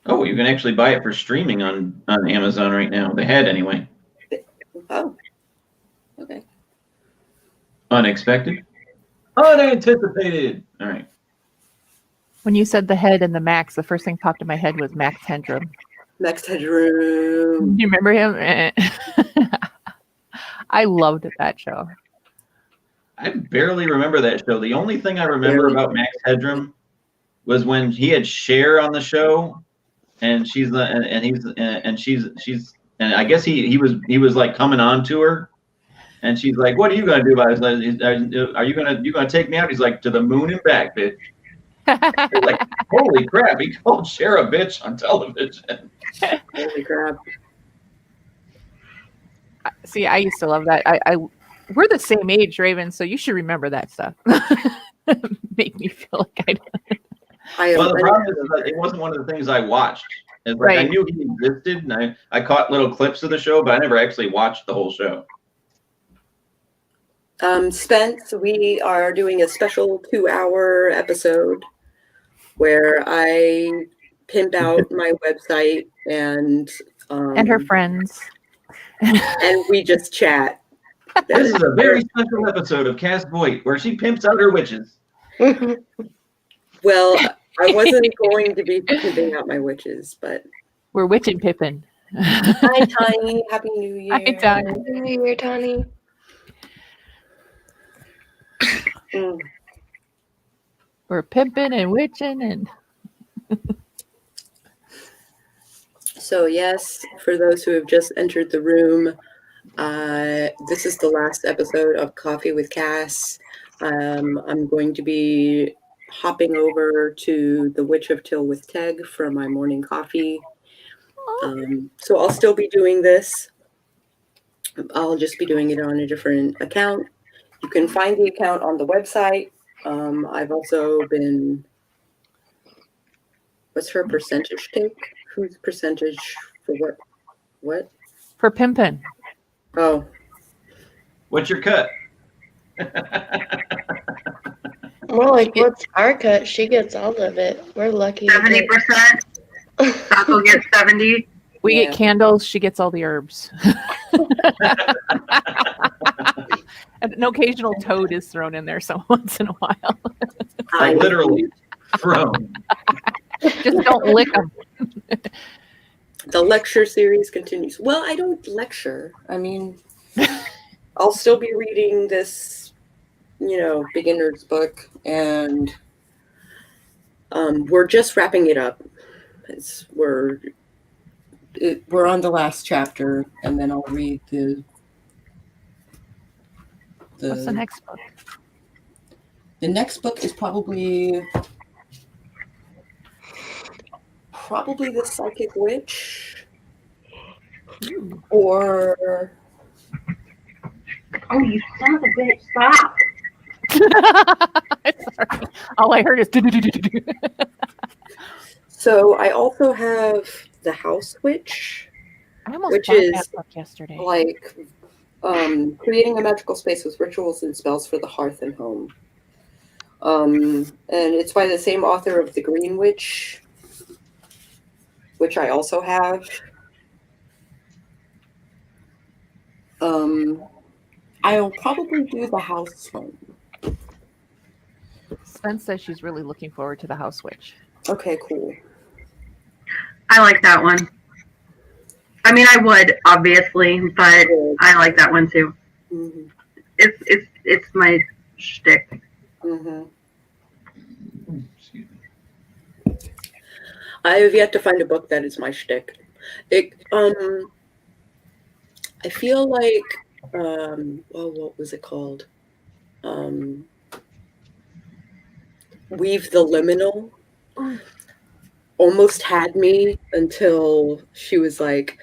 Oh, you can actually buy it for streaming on Amazon right now. They had anyway. Oh, okay. Unexpected. Unanticipated. All right. When you said the head and the Max, the first thing popped in my head was Max Headroom. Max Headroom. Do you remember him? I loved that show. I barely remember that show. The only thing I remember about Max Headroom was when he had Cher on the show, and she's and I guess he was like coming on to her, and she's like, "What are you gonna do about it? Are you gonna take me out?" He's like, "To the moon and back, bitch." You're like, holy crap! He called Cher a bitch on television. Holy crap! See, I used to love that. We're the same age, Raven, so you should remember that stuff. Make me feel like Well, the problem is that it wasn't one of the things I watched. It's like I knew he existed, and I caught little clips of the show, but I never actually watched the whole show. Spence, we are doing a special 2-hour episode where I pimp out my website and her friends. and we just chat. This is a very special episode of Cast Voight where she pimps out her witches. Well, I wasn't going to be pimping out my witches, but we're witch and pippin'. Hi, Tiny. Happy New Year. Hi, Tiny. Happy New Year, Tony. We're pimping and witching and. So yes, for those who have just entered the room, this is the last episode of Coffee with Cass. I'm going to be hopping over to the Witch of Till with Teg for my morning coffee. So I'll still be doing this. I'll just be doing it on a different account. You can find the account on the website. I've also been, what's her percentage take? Whose percentage for what? What? For pimpin'. Oh. What's your cut? More like, what's our cut? She gets all of it. We're lucky. 70%. Taco gets 70. We get candles. She gets all the herbs. An occasional toad is thrown in there once in a while. Like literally thrown. Just don't lick them. The lecture series continues. Well, I don't lecture. I mean, I'll still be reading this, beginner's book, and we're just wrapping it up. We're on the last chapter, and then I'll read the. What's the next book? The next book is probably the Psychic Witch, or oh, you son of a bitch! Stop. Sorry. All I heard is. So I also have the House Witch, which is that book yesterday. Like creating a magical space with rituals and spells for the hearth and home. And it's by the same author of The Green Witch, which I also have. I'll probably do the House one. Spence says she's really looking forward to the House Witch. Okay, cool. I like that one. I mean, I would obviously, but I like that one too. Mm-hmm. It's my shtick. Mm-hmm. I have yet to find a book that is my shtick. I feel like, what was it called? Weave the Liminal almost had me until she was like,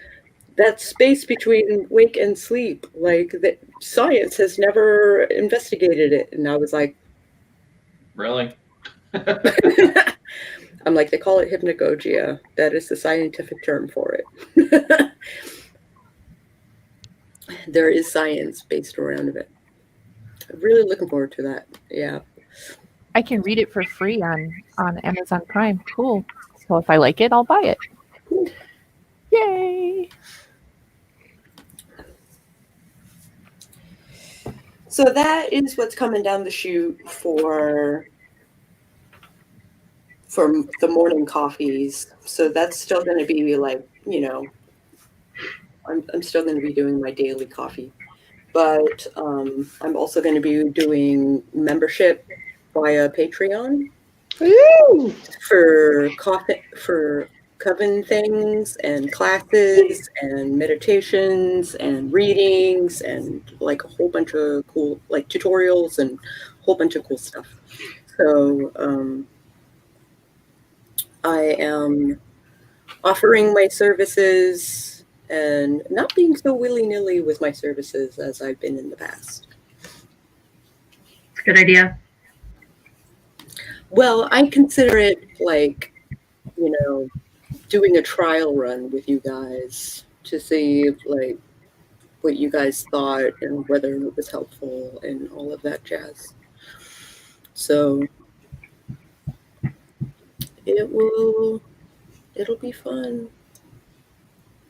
that space between wake and sleep. Like, the science has never investigated it. And I was like, Really? I'm like, they call it hypnagogia. That is the scientific term for it. There is science based around it. I'm really looking forward to that. Yeah. I can read it for free on Amazon Prime. Cool. So if I like it, I'll buy it. Cool. Yay! So that is what's coming down the chute for the morning coffees. So that's still going to be like, I'm still going to be doing my daily coffee. But I'm also going to be doing membership via Patreon. Woo! For coven things and classes and meditations and readings and like a whole bunch of cool like tutorials and a whole bunch of cool stuff. So I am offering my services and not being so willy-nilly with my services as I've been in the past. It's a good idea. Well, I consider it like, doing a trial run with you guys to see like what you guys thought and whether it was helpful and all of that jazz. So it'll be fun.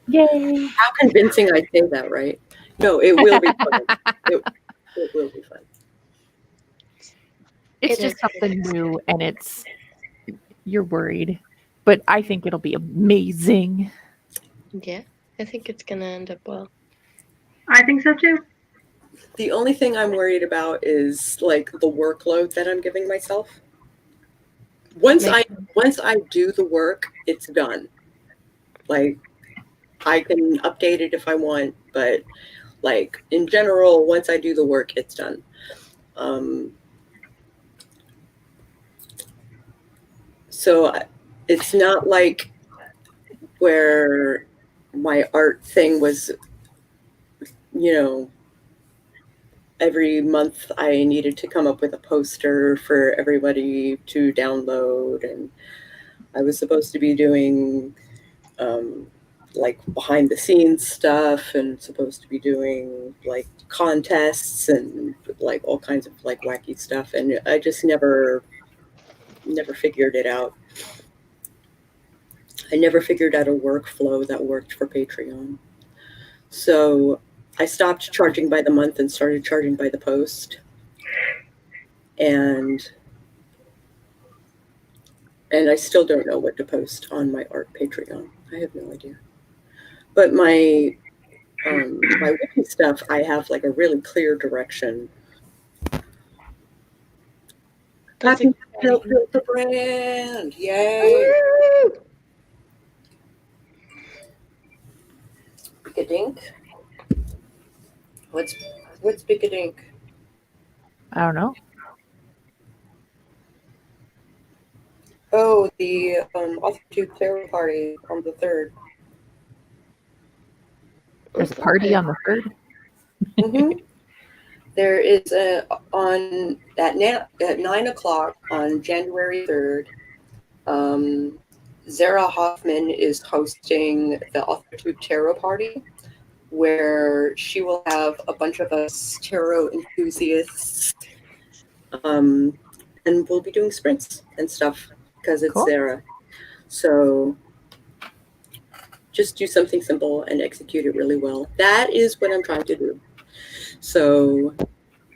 Yay! How convincing I say that, right? No, it will be fun. It will be fun. It's It just is. something new, and you're worried, but I think it'll be amazing. Yeah, I think it's gonna end up well. I think so too. The only thing I'm worried about is like the workload that I'm giving myself. Once I do the work, it's done. Like, I can update it if I want, but like in general, once I do the work, it's done. So it's not like where my art thing was, every month I needed to come up with a poster for everybody to download, and I was supposed to be doing like behind the scenes stuff and supposed to be doing like contests and like all kinds of like wacky stuff, and I just never figured it out. I never figured out a workflow that worked for Patreon. So I stopped charging by the month and started charging by the post. And I still don't know what to post on my art Patreon. I have no idea. But my wiki stuff, I have like a really clear direction. That's Happy exciting. built the brand. Yay. Woo! Big-a-dink. What's Big-a-dink? I don't know. Oh, the AuthorTube Tarot party on the 3rd. There's a party on the 3rd. Mm-hmm. There is at 9 o'clock on January 3rd. Zara Hoffman is hosting the AuthorTube Tarot party, where she will have a bunch of us tarot enthusiasts, and we'll be doing sprints and stuff because it's Cool. Zara. So just do something simple and execute it really well. That is what I'm trying to do. So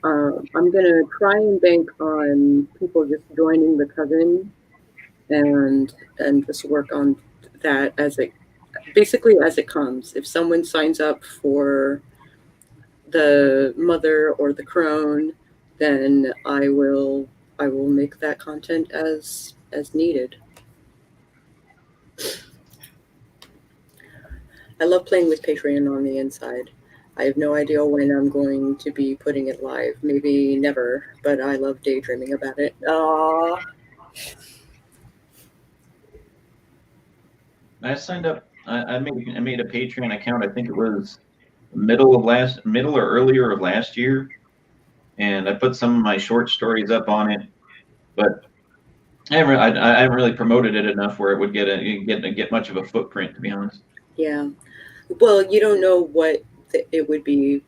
I'm going to try and bank on people just joining the coven and just work on that as it comes. If someone signs up for the mother or the crone, then I will make that content as needed. I love playing with Patreon on the inside. I have no idea when I'm going to be putting it live. Maybe never, but I love daydreaming about it. Aww. I signed up I made a Patreon account. I think it was middle or earlier of last year, and I put some of my short stories up on it, but I haven't really promoted it enough where it would get much of a footprint, to be honest. Yeah. Well, you don't know what it would be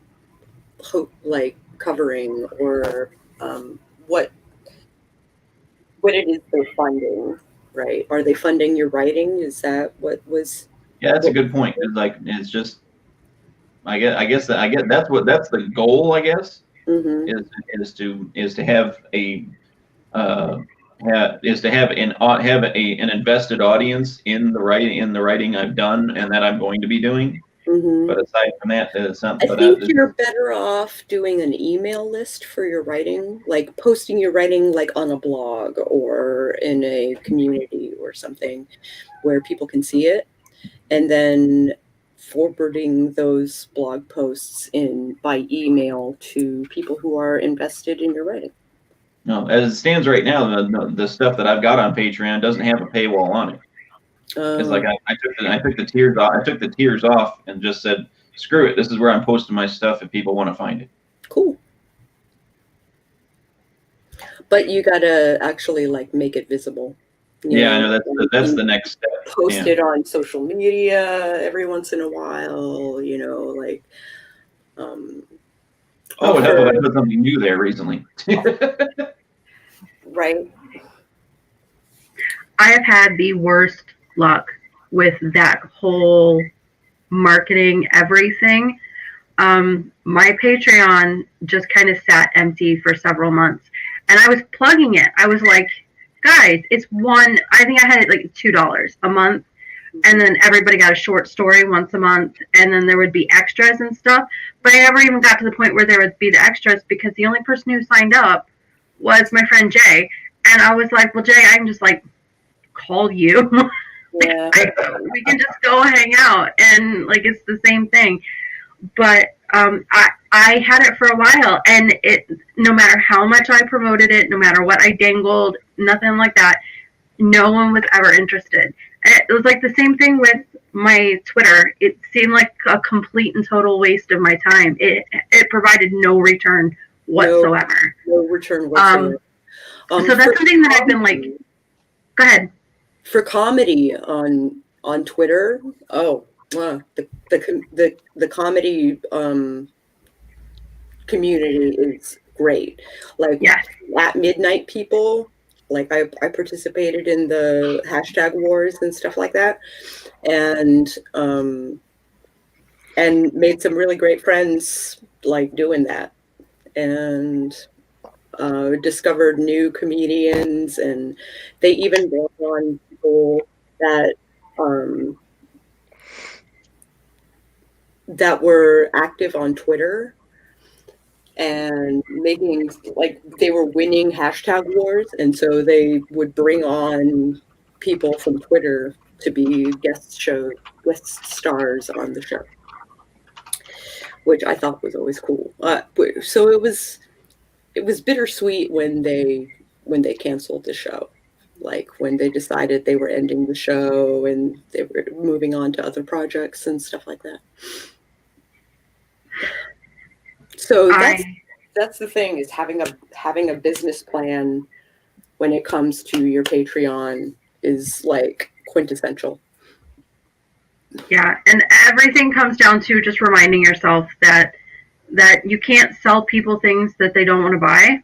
like covering, or what it is they're funding, right? Are they funding your writing? Is that what was? Yeah, that's a good point. It's just, I guess that's the goal. I guess Mm-hmm. is to have an invested audience in the writing I've done and that I'm going to be doing. Mm-hmm. But aside from that, it's I think you're better off doing an email list for your writing, like posting your writing like on a blog or in a community or something where people can see it, and then forwarding those blog posts in by email to people who are invested in your writing. No, as it stands right now, the stuff that I've got on Patreon doesn't have a paywall on it. It's like I took the tiers off. I took the tiers off and just said, screw it. This is where I'm posting my stuff if people want to find it. Cool. But you gotta actually like make it visible. Yeah, I know that's the next step. Post it on social media every once in a while, like. Oh, it helped if I put something new there recently. Right. I have had the worst luck with that whole marketing everything. My Patreon just kind of sat empty for several months, and I was plugging it. I was like, guys, I think I had it like $2 a month, and then everybody got a short story once a month, and then there would be extras and stuff. But I never even got to the point where there would be the extras, because the only person who signed up was my friend Jay. And I was like, well, Jay, I can just like call you. Yeah. We can just go hang out, and like it's the same thing. But I had it for a while, and no matter how much I promoted it, no matter what I dangled, nothing like that, no one was ever interested. And it was like the same thing with my Twitter. It seemed like a complete and total waste of my time. It provided no return whatsoever. No return whatsoever. So that's something that I've been like. Go ahead. For comedy on Twitter, the comedy community is great. Like, yes. At midnight people, like I participated in the hashtag wars and stuff like that, and made some really great friends like doing that, and discovered new comedians, and they even brought on people that were active on Twitter and making, like, they were winning hashtag wars, and so they would bring on people from Twitter to be guest stars on the show, which I thought was always cool. So it was bittersweet when they canceled the show, like when they decided they were ending the show and they were moving on to other projects and stuff like that. So that's the thing, is having a business plan when it comes to your Patreon is like quintessential. Yeah, and everything comes down to just reminding yourself that you can't sell people things that they don't want to buy.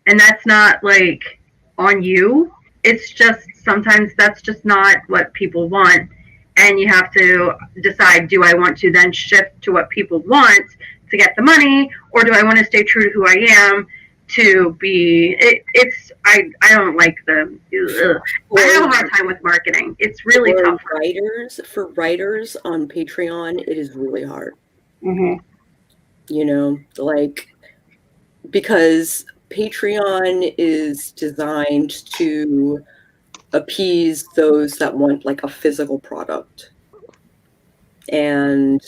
And that's not like on you. It's just sometimes that's just not what people want. And you have to decide, do I want to then shift to what people want to get the money, or do I want to stay true to who I am to be I don't like I have a hard time with marketing. It's really tough. For writers on Patreon, it is really hard. Mm-hmm. Like, because Patreon is designed to appease those that want like a physical product. And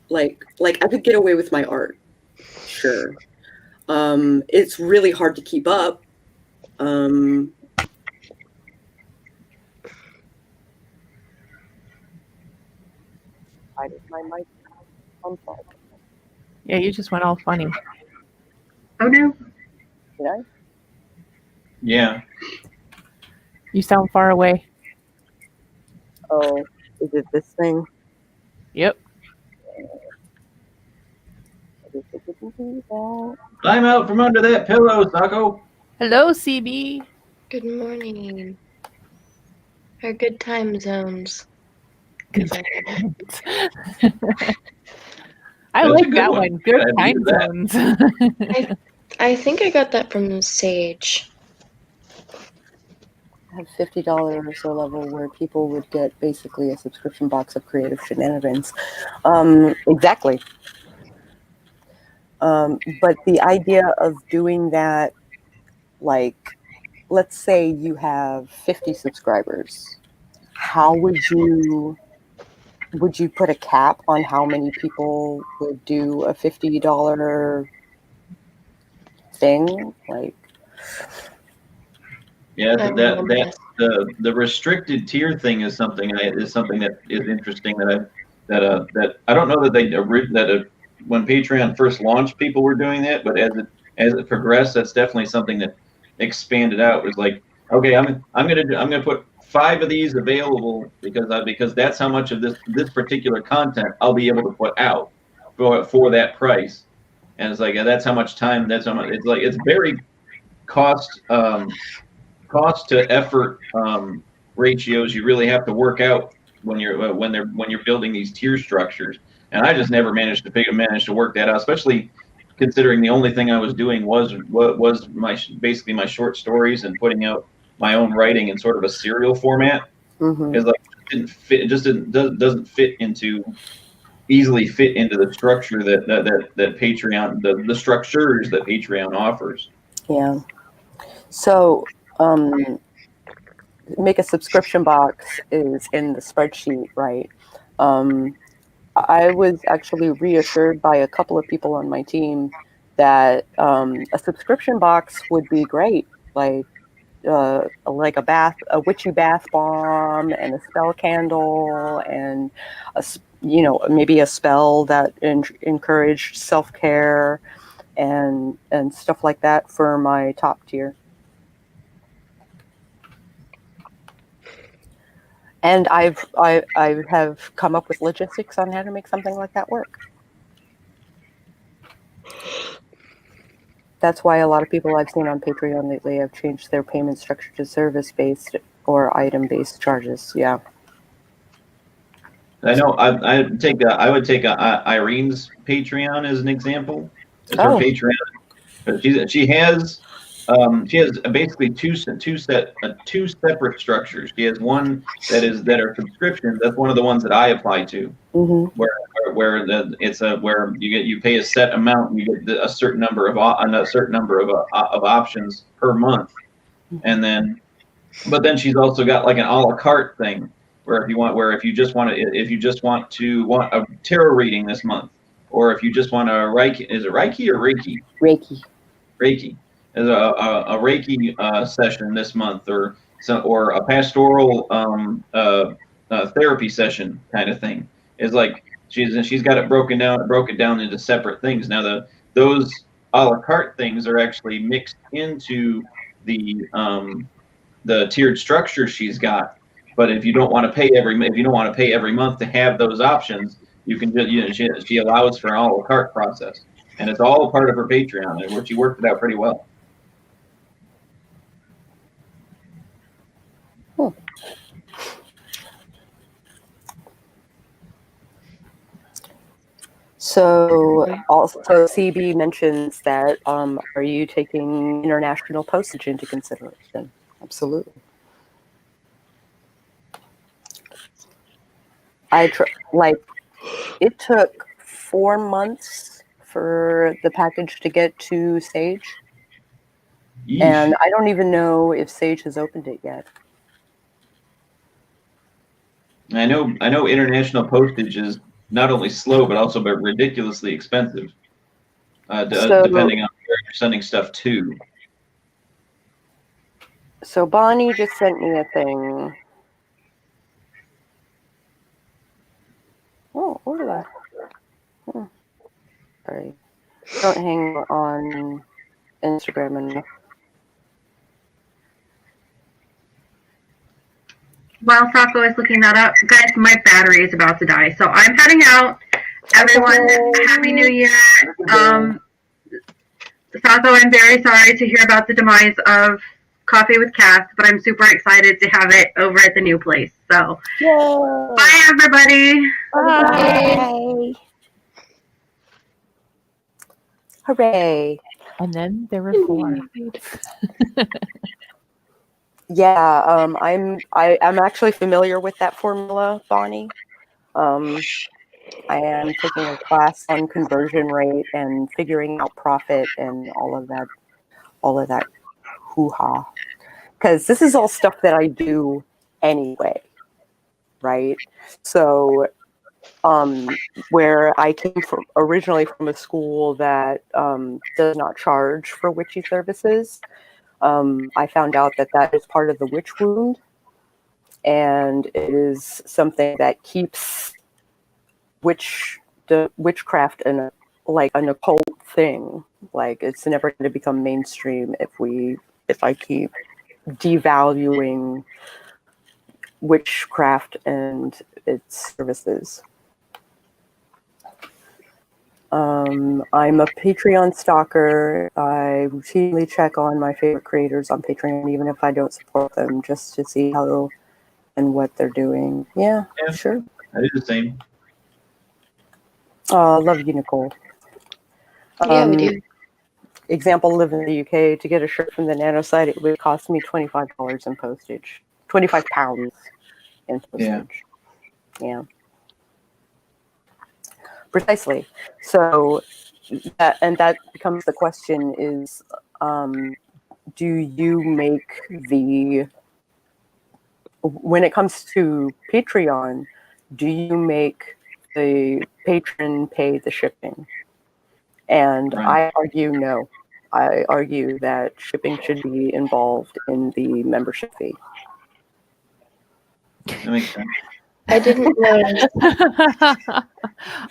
like I could get away with my art, sure. It's really hard to keep up. Why does my mic unplug? Yeah, you just went all funny. Oh no. Did I? Yeah. You sound far away. Oh, is it this thing? Yep. I guess it didn't do that. Climb out from under that pillow, Sacco. Hello, CB. Good morning. Our good time zones. Good. I That's a like good that one. one. Good Yeah, I time needed that. zones. I think I got that from Sage. I have $50 or so level where people would get basically a subscription box of creative shenanigans. Exactly. But the idea of doing that, like, let's say you have 50 subscribers. How would you put a cap on how many people would do a $50 thing? Like, Yeah, I don't know. the restricted tier thing is something that is interesting that I don't know that when Patreon first launched, people were doing that, but as it progressed, that's definitely something that expanded out. It was like, okay, I'm gonna put 5 of these available because that's how much of this particular content I'll be able to put out for that price, and it's like that's how much time, that's how much, it's like it's very cost to effort ratios you really have to work out when you're building these tier structures. And I just never managed to work that out, especially considering the only thing I was doing was basically my short stories and putting out my own writing in sort of a serial format. Because like it doesn't easily fit into the structure that Patreon, the structures that Patreon offers. yeah. So, make a subscription box is in the spreadsheet, right? I was actually reassured by a couple of people on my team that a subscription box would be great, like a witchy bath bomb and a spell candle and maybe a spell that encouraged self-care and stuff like that for my top tier. And I have come up with logistics on how to make something like that work. That's why a lot of people I've seen on Patreon lately have changed their payment structure to service-based or item-based charges. Yeah. I know I would take Irene's Patreon as an example. As her Patreon, but she has basically two separate structures. She has one that are subscriptions. That's one of the ones that I apply to, where you pay a set amount and you get a certain number of options per month, and then she's also got like an a la carte thing where if you just want a tarot reading this month, or if you just want a Reiki, is it Reiki or Reiki? Reiki. As a Reiki session this month, or a pastoral therapy session kind of thing. Is like she's got it broken down into separate things. Now those a la carte things are actually mixed into the tiered structure she's got. But if you don't want to pay every month to have those options, you can just she allows for an a la carte process, and it's all a part of her Patreon, and where she worked it out pretty well. So also CB mentions that are you taking international postage into consideration? Absolutely. It took 4 months for the package to get to Sage. Yeesh. And I don't even know if Sage has opened it yet. I know international postage is not only slow but also ridiculously expensive, depending on where you're sending stuff to. So Bonnie just sent me a thing. Oh, where wonder that. Sorry. Don't hang on Instagram enough. While Sako is looking that up, guys, my battery is about to die, so I'm heading out. Everyone, Happy New Year. Sako, I'm very sorry to hear about the demise of Coffee with Cats, but I'm super excited to have it over at the new place. So, bye, everybody. Bye. Hooray. And then there were 4. Yeah, I'm actually familiar with that formula, Bonnie. I am taking a class on conversion rate and figuring out profit and all of that hoo-ha. Because this is all stuff that I do anyway, right? So, where I came from originally from a school that does not charge for witchy services, I found out that is part of the witch wound, and it is something that keeps witchcraft an occult thing. Like, it's never going to become mainstream if I keep devaluing witchcraft and its services. I'm a Patreon stalker. I routinely check on my favorite creators on Patreon, even if I don't support them, just to see how and what they're doing. Yeah. Sure. I do the same. Love you, Nicole. Yeah, we do. Example, live in the UK. To get a shirt from the Nano site, it would cost me $25 in postage. £25 in postage. Yeah. Precisely. So, that becomes the question is, do you make when it comes to Patreon, do you make the patron pay the shipping? And Right. I argue no. I argue that shipping should be involved in the membership fee. That makes sense. I didn't notice.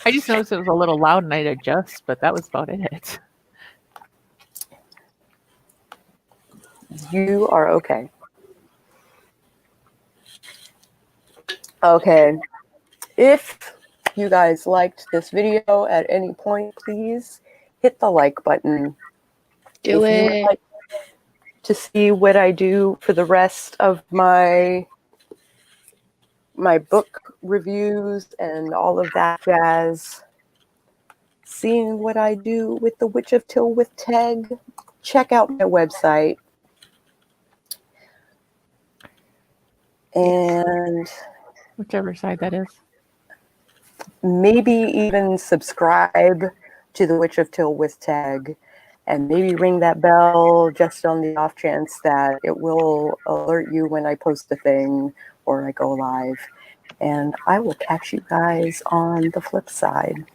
I just noticed it was a little loud and I'd adjust, but that was about it. You are okay. Okay. If you guys liked this video at any point, please hit the like button. Do If you would it. like to see what I do for the rest of my book reviews and all of that jazz, seeing what I do with the Witch of Till with Teg, check out my website. And Whichever side that is. maybe even subscribe to the Witch of Till with Teg, and maybe ring that bell just on the off chance that it will alert you when I post a thing or I go live. And I will catch you guys on the flip side.